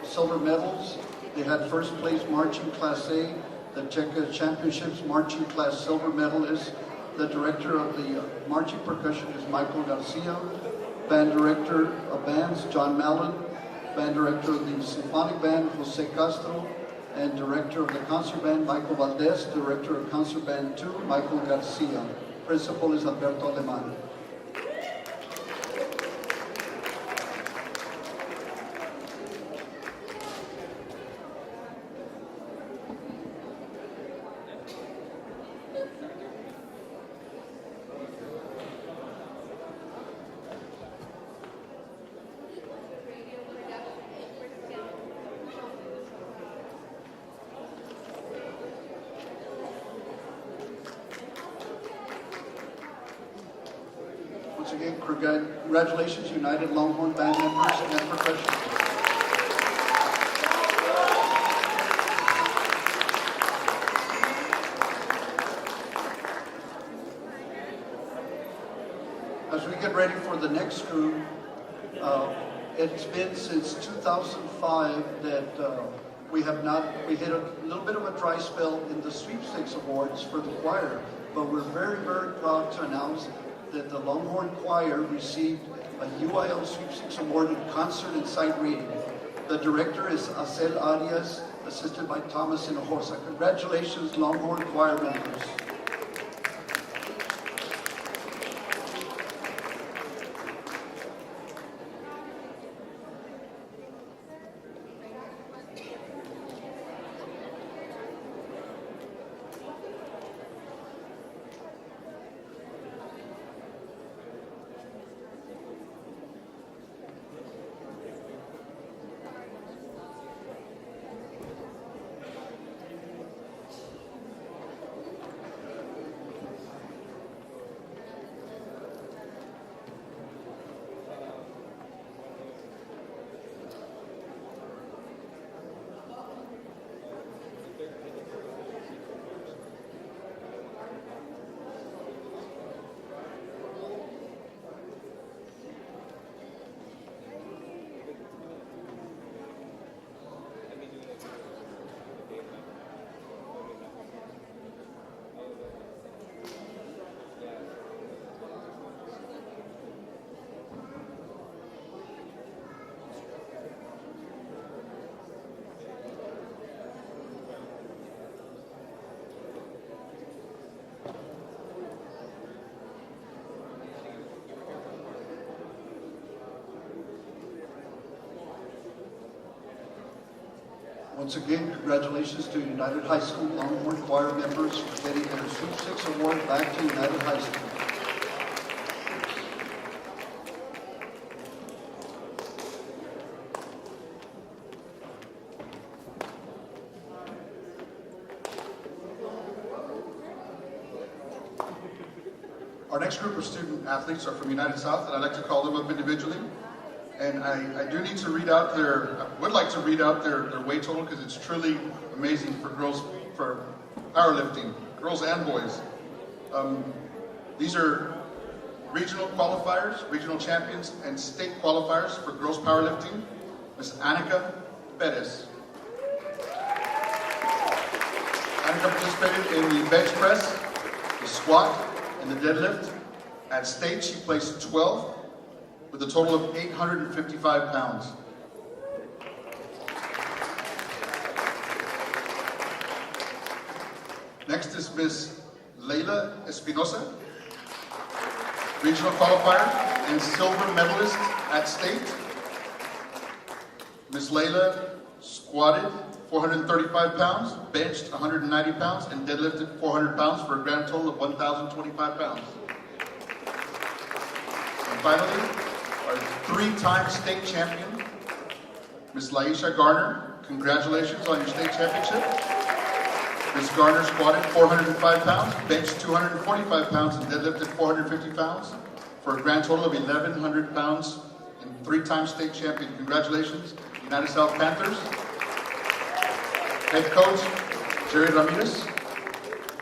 silver medals. They had first place marching Class A. The Checa Championships marching class silver medalist. The director of the marching percussion is Michael Garcia. Band director of bands, John Mallon. Band director of the symphonic band, Jose Castro. And director of the concert band, Michael Valdez. Director of concert band 2, Michael Garcia. Principal is Alberto Alemán. Once again, congratulations, United Longhorn band members and professionals. As we get ready for the next group, it's been since 2005 that we hit a little bit of a dry spell in the sweepstakes awards for the choir, but we're very, very proud to announce that the Longhorn Choir received a UIL Sweepstakes Award in concert and sight reading. The director is Acel Arias, assisted by Thomas Hinojosa. Congratulations, Longhorn Choir members. Once again, congratulations to United High School Longhorn Choir members for getting their Sweet 6 award back to United High School. Our next group of student athletes are from United South, and I'd like to call them up individually. And I do need to read out I would like to read out their weight total because it's truly amazing for girls, for powerlifting, girls and boys. These are regional qualifiers, regional champions, and state qualifiers for girls powerlifting. Miss Annika Perez. Annika participated in the bench press, the squat, and the deadlift. At state, she placed 12 with a total of 855 pounds. Next is Miss Leila Espinosa, regional qualifier and silver medalist at state. Miss Leila squatted 435 pounds, benched 190 pounds, and deadlifted 400 pounds for a grand total of 1,025 pounds. And finally, our three-time state champion, Miss Laisha Garner. Congratulations on your state championship. Miss Garner squatted 405 pounds, benched 245 pounds, and deadlifted 450 pounds for a grand total of 1,100 pounds and three-time state champion. Congratulations, United South Panthers. Head coach, Jerry Ramirez.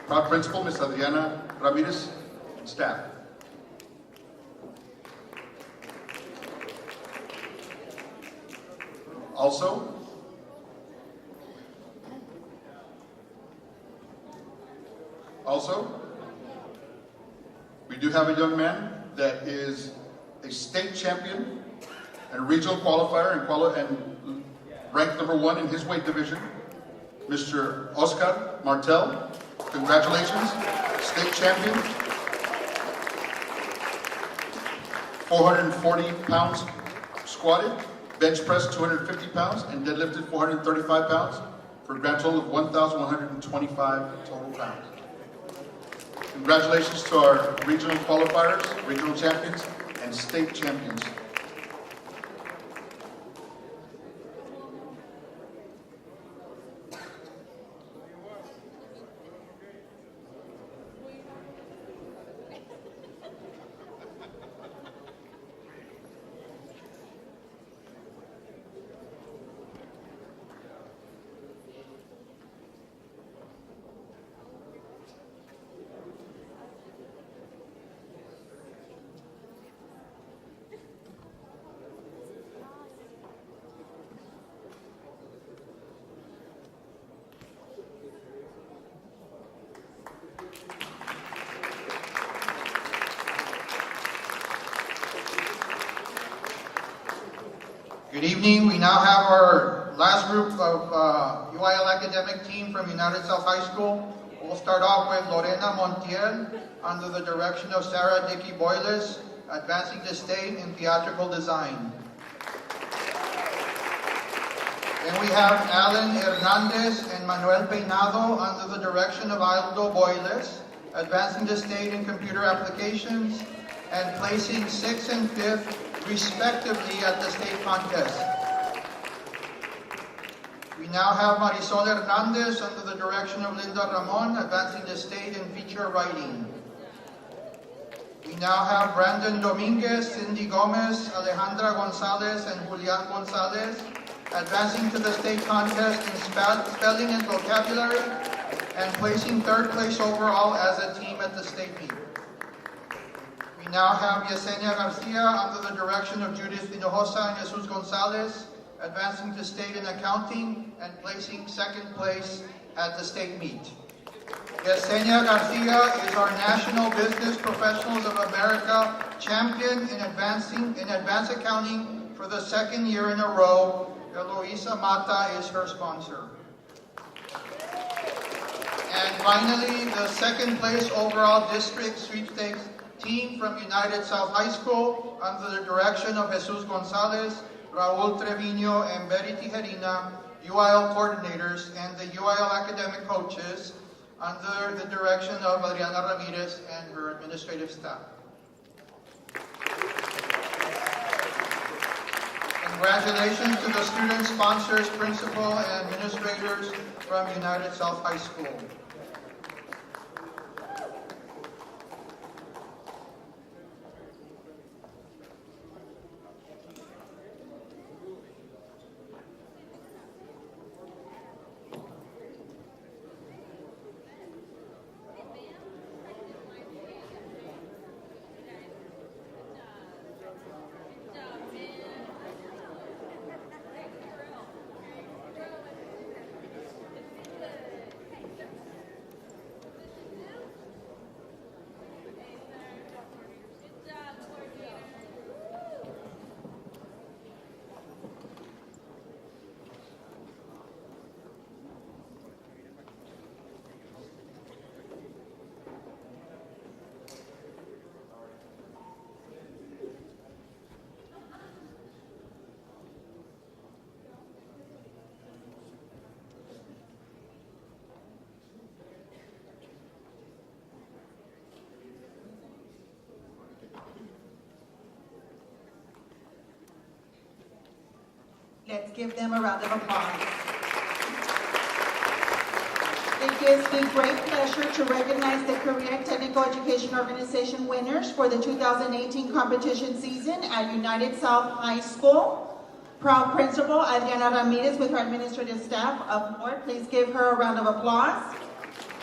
Proud principal, Miss Adriana Ramirez, and staff. Also, we do have a young man that is a state champion and regional qualifier and ranked #1 in his weight division, Mr. Oscar Martel. Congratulations, state champion. 440 pounds squatted, bench pressed 250 pounds, and deadlifted 435 pounds for a grand total of 1,125 total pounds. Congratulations to our regional qualifiers, regional champions, and state champions. Good evening. We now have our last group of UIL academic team from United South High School. We'll start off with Lorena Montiel under the direction of Sarah Dickey Boyles, advancing to state in theatrical design. Then we have Alan Hernandez and Manuel Peinado under the direction of Aldo Boyles, advancing to state in computer applications and placing 6th and 5th respectively at the state contest. We now have Marisol Hernandez under the direction of Linda Ramon, advancing to state in feature writing. We now have Brandon Dominguez, Cindy Gomez, Alejandra Gonzalez, and Julian Gonzalez, advancing to the state contest in spelling and vocabulary, and placing 3rd place overall as a team at the state meet. We now have Yesenia Garcia under the direction of Judith Hinojosa and Jesus Gonzalez, advancing to state in accounting and placing 2nd place at the state meet. Yesenia Garcia is our National Business Professionals of America champion in advanced accounting for the 2nd year in a row. Eloisa Mata is her sponsor. And finally, the 2nd place overall district sweepstakes team from United South High School under the direction of Jesus Gonzalez, Raul Trevino, and Betty Tijerina, UIL coordinators, and the UIL academic coaches under the direction of Adriana Ramirez and her administrative staff. Congratulations to the students, sponsors, principal, and administrators from United South High School. Let's give them a round of applause. It gives me great pleasure to recognize the Career Technical Education Organization winners for the 2018 competition season at United South High School. Proud Principal Adriana Ramirez with her administrative staff. Aboard, please give her a round of applause.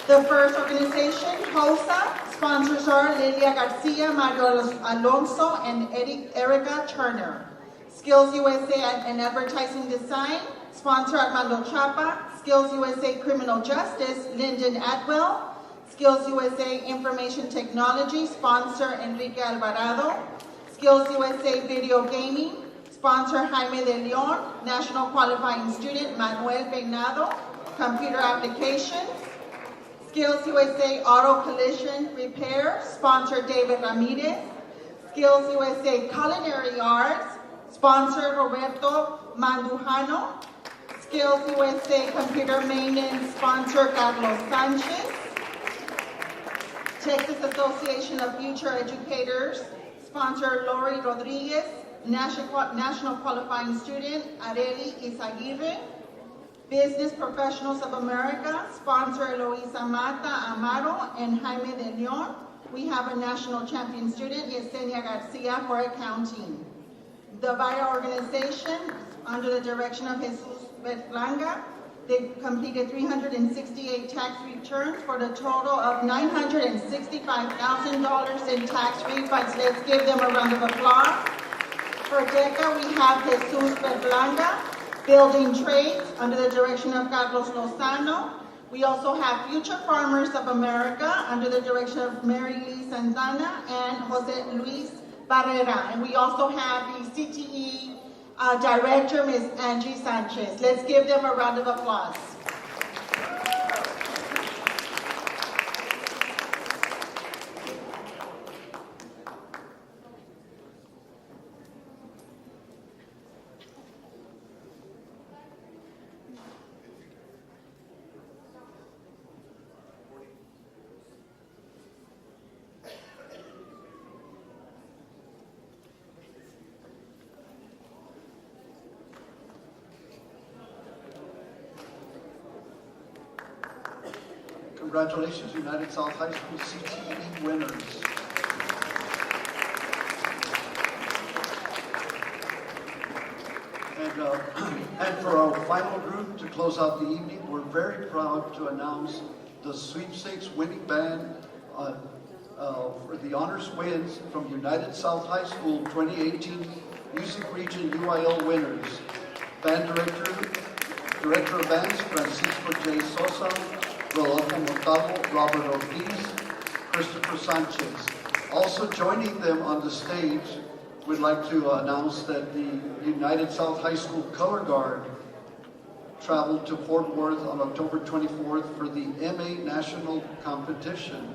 The first organization, HOSA, sponsors are Lilia Garcia, Mario Alonso, and Erica Turner. Skills USA and Advertising Design, sponsor Armando Chapa. Skills USA Criminal Justice, Lyndon Atwell. Skills USA Information Technology, sponsor Enrique Alvarado. Skills USA Video Gaming, sponsor Jaime de Leon. National Qualifying Student Manuel Peinado. Computer Applications. Skills USA Auto Collision Repair, sponsor David Ramirez. Skills USA Culinary Arts, sponsor Roberto Mandujano. Skills USA Computer Maintenance, sponsor Carlos Sanchez. Texas Association of Future Educators, sponsor Lori Rodriguez. National Qualifying Student Areli Izaguirre. Business Professionals of America, sponsor Eloisa Mata Amaro and Jaime de Leon. We have a national champion student, Yesenia Garcia, for accounting. The VIA organization, under the direction of Jesus Berlanga, they completed 368 tax returns for the total of $965,000 in tax refunds. Let's give them a round of applause. For DECA, we have Jesus Berlanga. Building Trades, under the direction of Carlos Lozano. We also have Future Farmers of America, under the direction of Mary Lee Santana and Jose Luis Barrera. And we also have the CTE Director, Ms. Angie Sanchez. Let's give them a round of applause. Congratulations, United South High School CTE winners. And for our final group to close out the evening, we're very proud to announce the sweepstakes winning band for the honors wins from United South High School 2018 Music Region UIL winners. Band Director of Bands, Francisco J. Sosa, Rodolfo Montalvo, Robert Ortiz, Christopher Sanchez. Also joining them on the stage, we'd like to announce that the United South High School Color Guard traveled to Fort Worth on October 24th for the MA National Competition.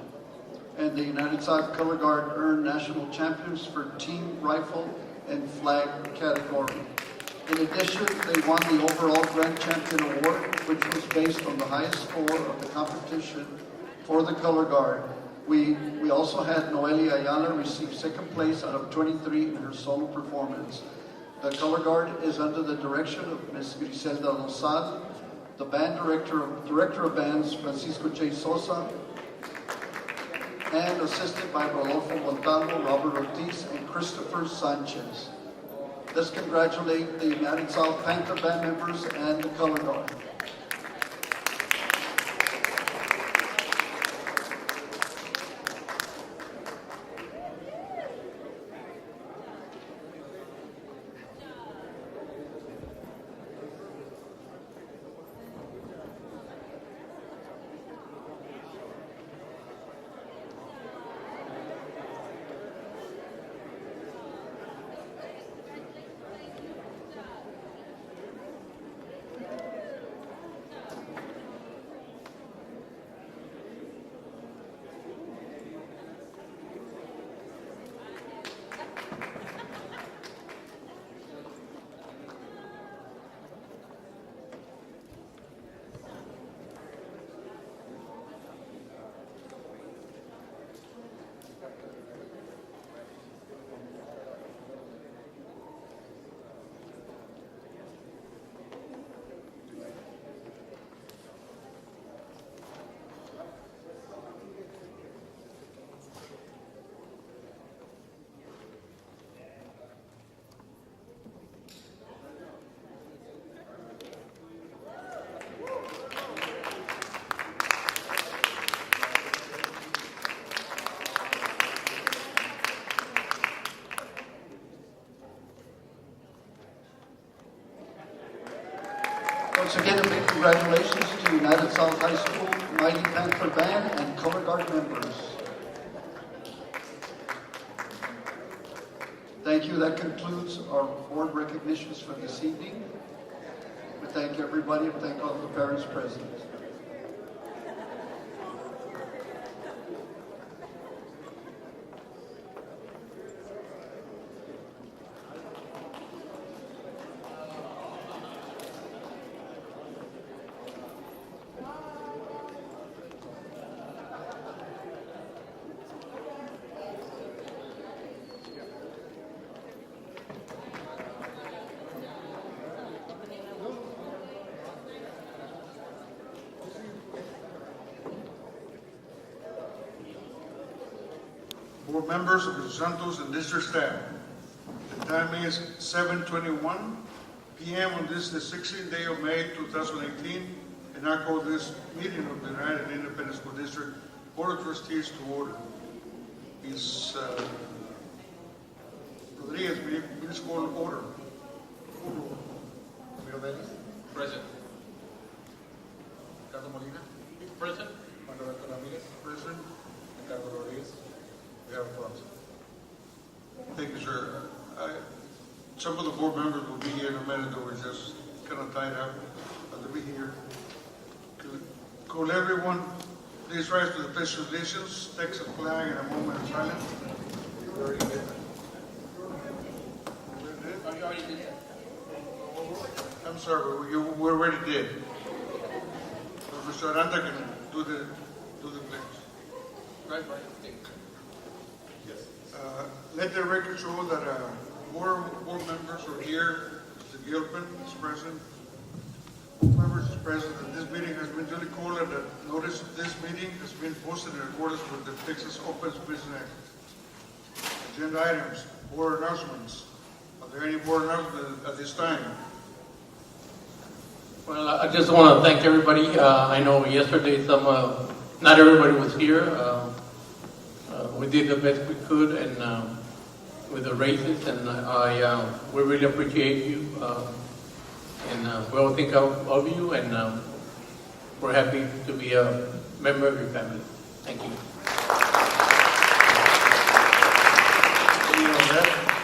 And the United South Color Guard earned national champions for team rifle and flag category. In addition, they won the overall Grand Champion Award, which was based on the highest score of the competition for the color guard. We also had Noelia Ayala receive second place out of 23 in her solo performance. The color guard is under the direction of Ms. Griselda Lozal, the band director of bands Francisco J. Sosa, and assisted by Rodolfo Montalvo, Robert Ortiz, and Christopher Sanchez. Let's congratulate the United South Panther Band members and the color guard. Once again, a big congratulations to United South High School, Mighty Panther Band, and color guard members. Thank you. That concludes our board recognitions for this evening. We thank everybody and thank all the parents present. Board members, representatives, and district staff. The time is 7:21 p.m. on this, the 16th day of May 2018, and I call this meeting of the United Independent School District Board of Trustees to order. Ms. Rodriguez, please call order. Present. Ricardo Molina. Present. Manuel Ramirez. Present. Ricardo Rodriguez. We have a quorum. Thank you, sir. Some of the board members will be here in a minute, though we're just kind of tied up, but they'll be here. Could everyone please rise to the pledge of allegiance, take a flag, and a moment of silence? You already did that. Oh, you already did that. I'm sorry, we already did. So Mr. Aranda can do the pledge. Right. Yes. Let the record show that board members are here. Mr. Gilpin is present. Board members is present, and this meeting has been duly called, and the notice of this meeting has been posted in accordance with the Texas Open Business Act. Agenda items, board announcements. Are there any board announcements at this time? Well, I just want to thank everybody. I know yesterday not everybody was here. We did the best we could, and with the races, and we really appreciate you. And we all think of you, and we're happy to be a member of your family. Thank you.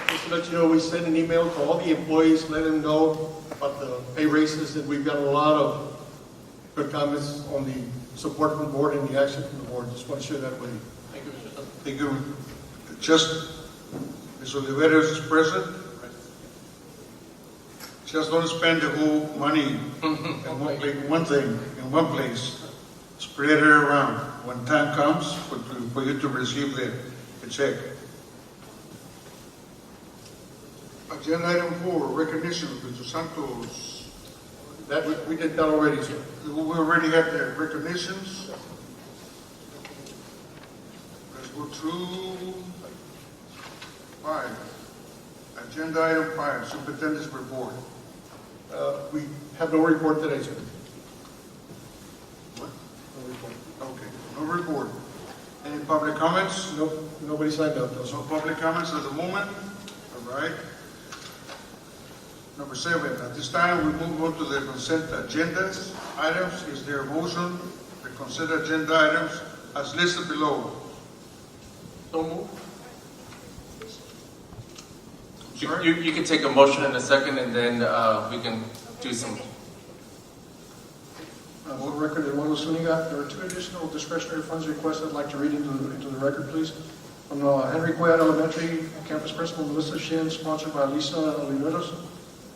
Just to let you know, we sent an email to all the employees, let them know about the pay raises, and we've got a lot of good comments on the support from the board and the action from the board. Just want to share that with you. Thank you, Mr. Sutton. Thank you. Just, Ms. Oliveros is present. Just don't spend the whole money in one place. Spread it around. When time comes for you to receive the check. Agenda item 4, recognition of Mr. Santos. That, we did that already, sir. We already have the recognitions. Let's go through 5. Agenda item 5, superintendent's report. We have no report today, sir. What? No report. Okay, no report. Any public comments? Nope, nobody signed up, though, No sir. public comments at the moment. All right. Number 7, at this time, we move on to the consent agenda items. Is there a motion? The consent agenda items as listed below. So move. Sorry? You can take a motion in a second, and then we can do some. For the record, Eduardo Zuniga, there are 2 additional discretionary funds requests I'd like to read into the record, please. From Henry Cuellar Elementary Campus Principal Melissa Shin, sponsored by Lisa Oliveros.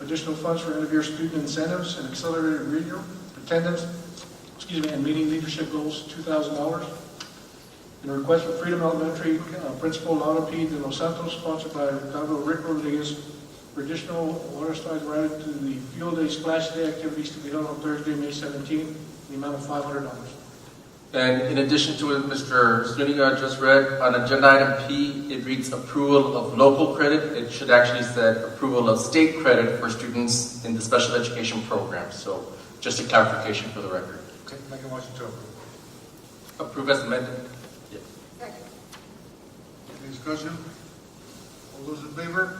Additional funds for end-of-year student incentives and accelerated radio attendance, and meeting leadership goals, $2,000. And a request for Freedom Elementary Principal Laura P. de Los Santos, sponsored by Ricardo Rick Rodriguez, for additional water slides related to the Field Day Splash Day activities to be held on Thursday, May 17th, in the amount of $500. And in addition to what Mr. Zuniga just read, on agenda item P, it reads approval of local credit. It should actually say approval of state credit for students in the special education program. So just a clarification for the record. Okay, make a motion to approve. Approve as amended. Any discussion? All those in favor?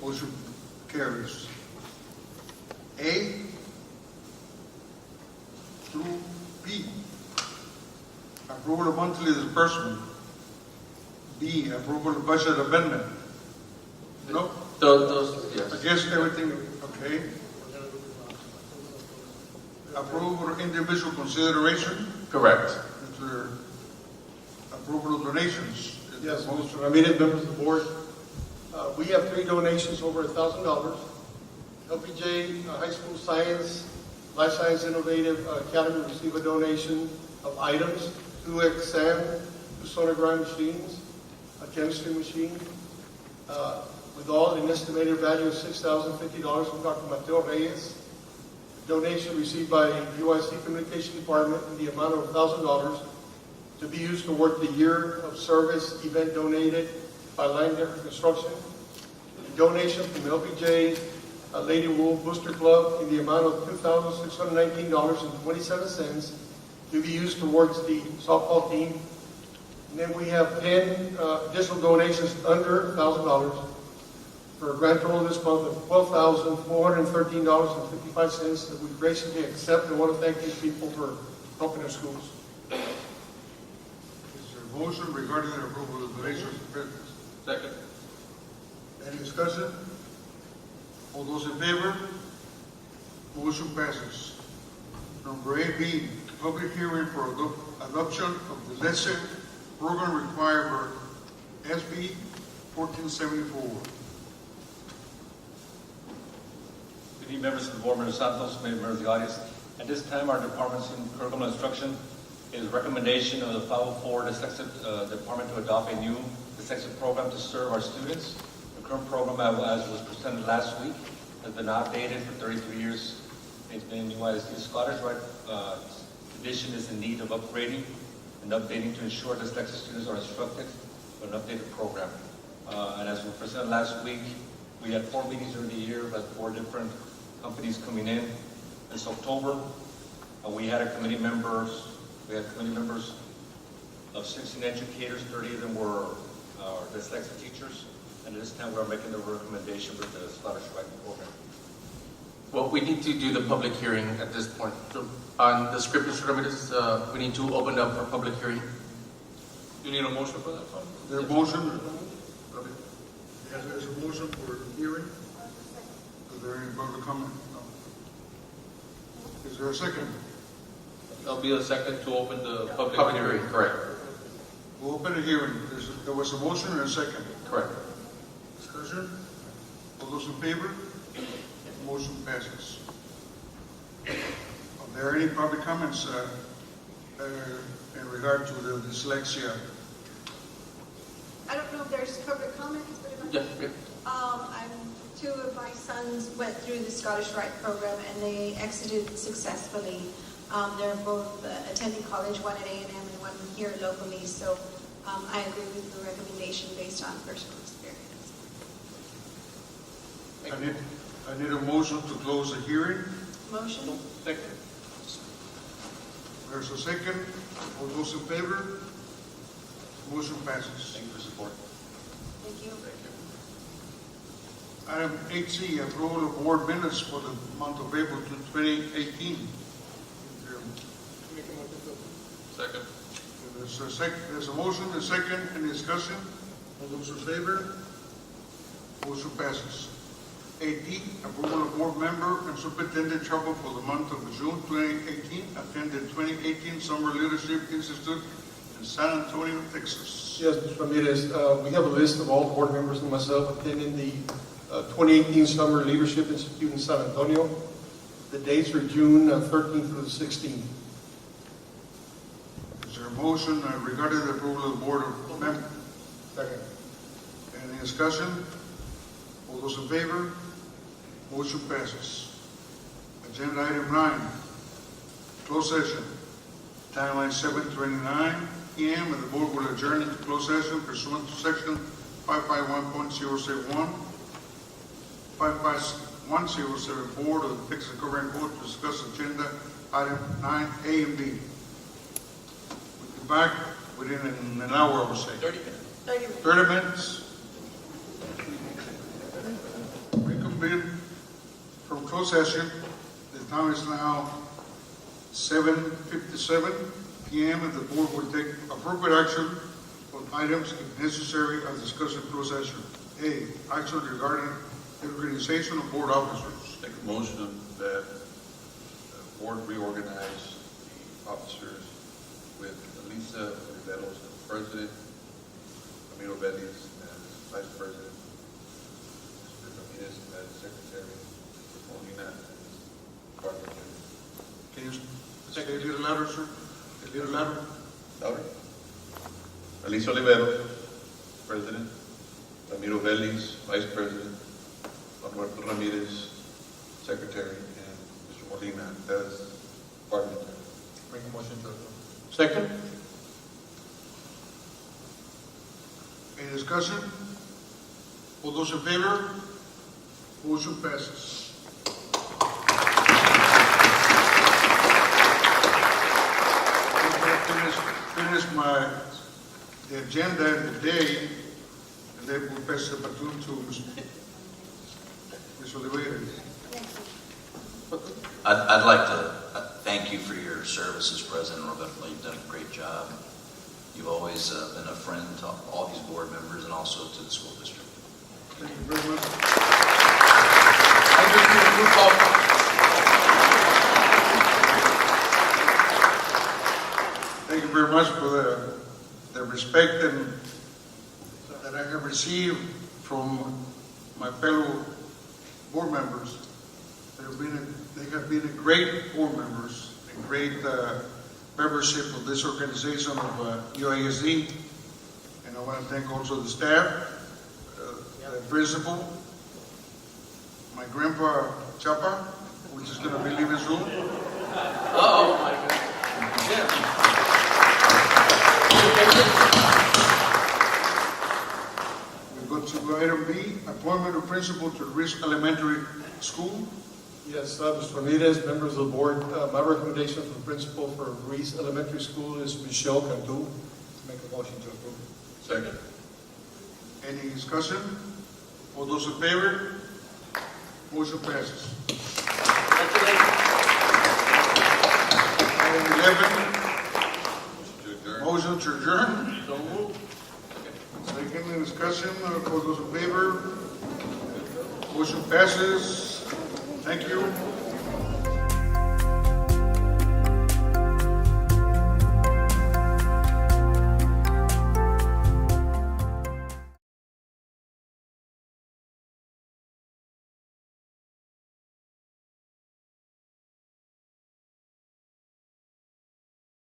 Motion carries. A through B. Approval of monthly disbursement. B, approval of budget amendment. No? Those, I yes. guess everything, okay. Approval of individual consideration. Correct. Mr. Approval of donations. Yes, Mr. Ramirez, members of the board. We have 3 donations over $1,000. LPJ High School Science, Life Science Innovative Academy received a donation of items, 2 exam, 2 sonograph machines, a chemistry machine, with all an estimated value of $6,050 from Dr. Mateo Reyes. Donation received by UIC Communication Department in the amount of $1,000 to be used toward the year of service event donated by Langdon Construction. A donation from LBJ Lady Wolf Booster Club in the amount of $2,619.27 to be used towards the softball team. And then we have 10 additional donations under $1,000 for a grand total this month of $12,413.55 that we graciously accept, and want to thank these people for helping our schools. Is there a motion regarding the approval of donations? Second. Any discussion? All those in favor? Motion passes. Number 8B, public hearing for adoption of the lesson program required for SB 1474. Good evening, members of the board, Mr. Santos, members of the audience. At this time, our department's in curriculum instruction is recommendation of the 504 dyslexic department to adopt a new dyslexic program to serve our students. The current program, as was presented last week, has been outdated for 33 years. It's been in UISD scholars, right? Condition is in need of upgrading and updating to ensure dyslexic students are instructed with an updated program. And as we presented last week, we had 4 meetings during the year with 4 different companies coming in. This October, we had committee members of 16 educators, 30 of them were dyslexic teachers, and this time we're making the recommendation with the scholarship writing program. Well, we need to do the public hearing at this point. So on the script, Mr. Ramirez, we need to open up for public hearing. You need a motion for that, fund? Is there a motion? Yes, there's a motion for hearing. Is there any further comment? No. Is there a second? There'll be a second to open the public Public hearing. hearing, correct. We'll open a hearing. There was a motion and a second. Correct. Discussion? All those in favor? Motion passes. Are there any public comments in regard to the dyslexia? I don't know if there's public comments, but if I Yeah. two of my sons went through the Scottish Rite program and they exited successfully. They're both attending college, one at A&M and one here locally. So I agree with the recommendation based on personal experience. I need a motion to close the hearing. Motion? Second. There's a second. All those in favor? Motion passes. Thank you for support. Thank you. Item 8C, approval of board minutes for the month of April 2018. Second. There's a motion, a second, any discussion? All those in favor? Motion passes. 8D, approval of board member and superintendent travel for the month of June 2018, attended 2018 Summer Leadership Institute in San Antonio, Texas. Yes, Mr. Ramirez, we have a list of all board members and myself attending the 2018 Summer Leadership Institute in San Antonio. The dates are June 13th through the 16th. Is there a motion regarding the approval of the board of members? Second. Any discussion? All those in favor? Motion passes. Agenda item 9, closed session. Timeline 7:29 p.m. and the board will adjourn into closed session pursuant to section 551.071, 551.074 of the Texas Government Code to discuss agenda item 9A and B. We'll be back within an hour, I would say. 30 minutes. 30 minutes. 30 minutes. Reconvene from closed session. The time is now 7:57 p.m. and the board will take appropriate action on items if necessary as discussed in closed session. A, action regarding the organization of board officers. Make a motion that the board reorganize the officers with Lisa Oliveros as president, Ramiro Vélez as vice president, Mr. Ramirez as secretary, Mr. Molina as parliamentary. Can you say a little louder, sir? A little louder? Louder. Elisa Oliveros, president, Ramiro Vélez, vice president, Roberto Ramirez, secretary, and Mr. Molina as parliamentary. Make a motion to approve. Second. Any discussion? All those in favor? Motion passes. Finish the agenda and the day, and then we'll pass the baton to Ms. Oliveira. I'd like to thank you for your service as president, Roberto. You've done a great job. You've always been a friend to all these board members and also to the school district. Thank you very much. Thank you very much for the respect that I have received from my fellow board members. They have been a great board members, a great membership of this organization of UISD. And I want to thank also the staff, the principal, my grandpa Chapa, which is going to be leaving soon. Oh my God. Yeah. We go to item B, appointment of principal to Risk Elementary School. Yes, Mr. Ramirez, members of the board, my recommendation for the principal for Reese Elementary School is Michelle Cantu. Make a motion to approve. Second. Any discussion? All those in favor? Motion passes. Item 11, motion to adjourn. So moved. Second discussion, all those in favor? Motion passes. Thank you.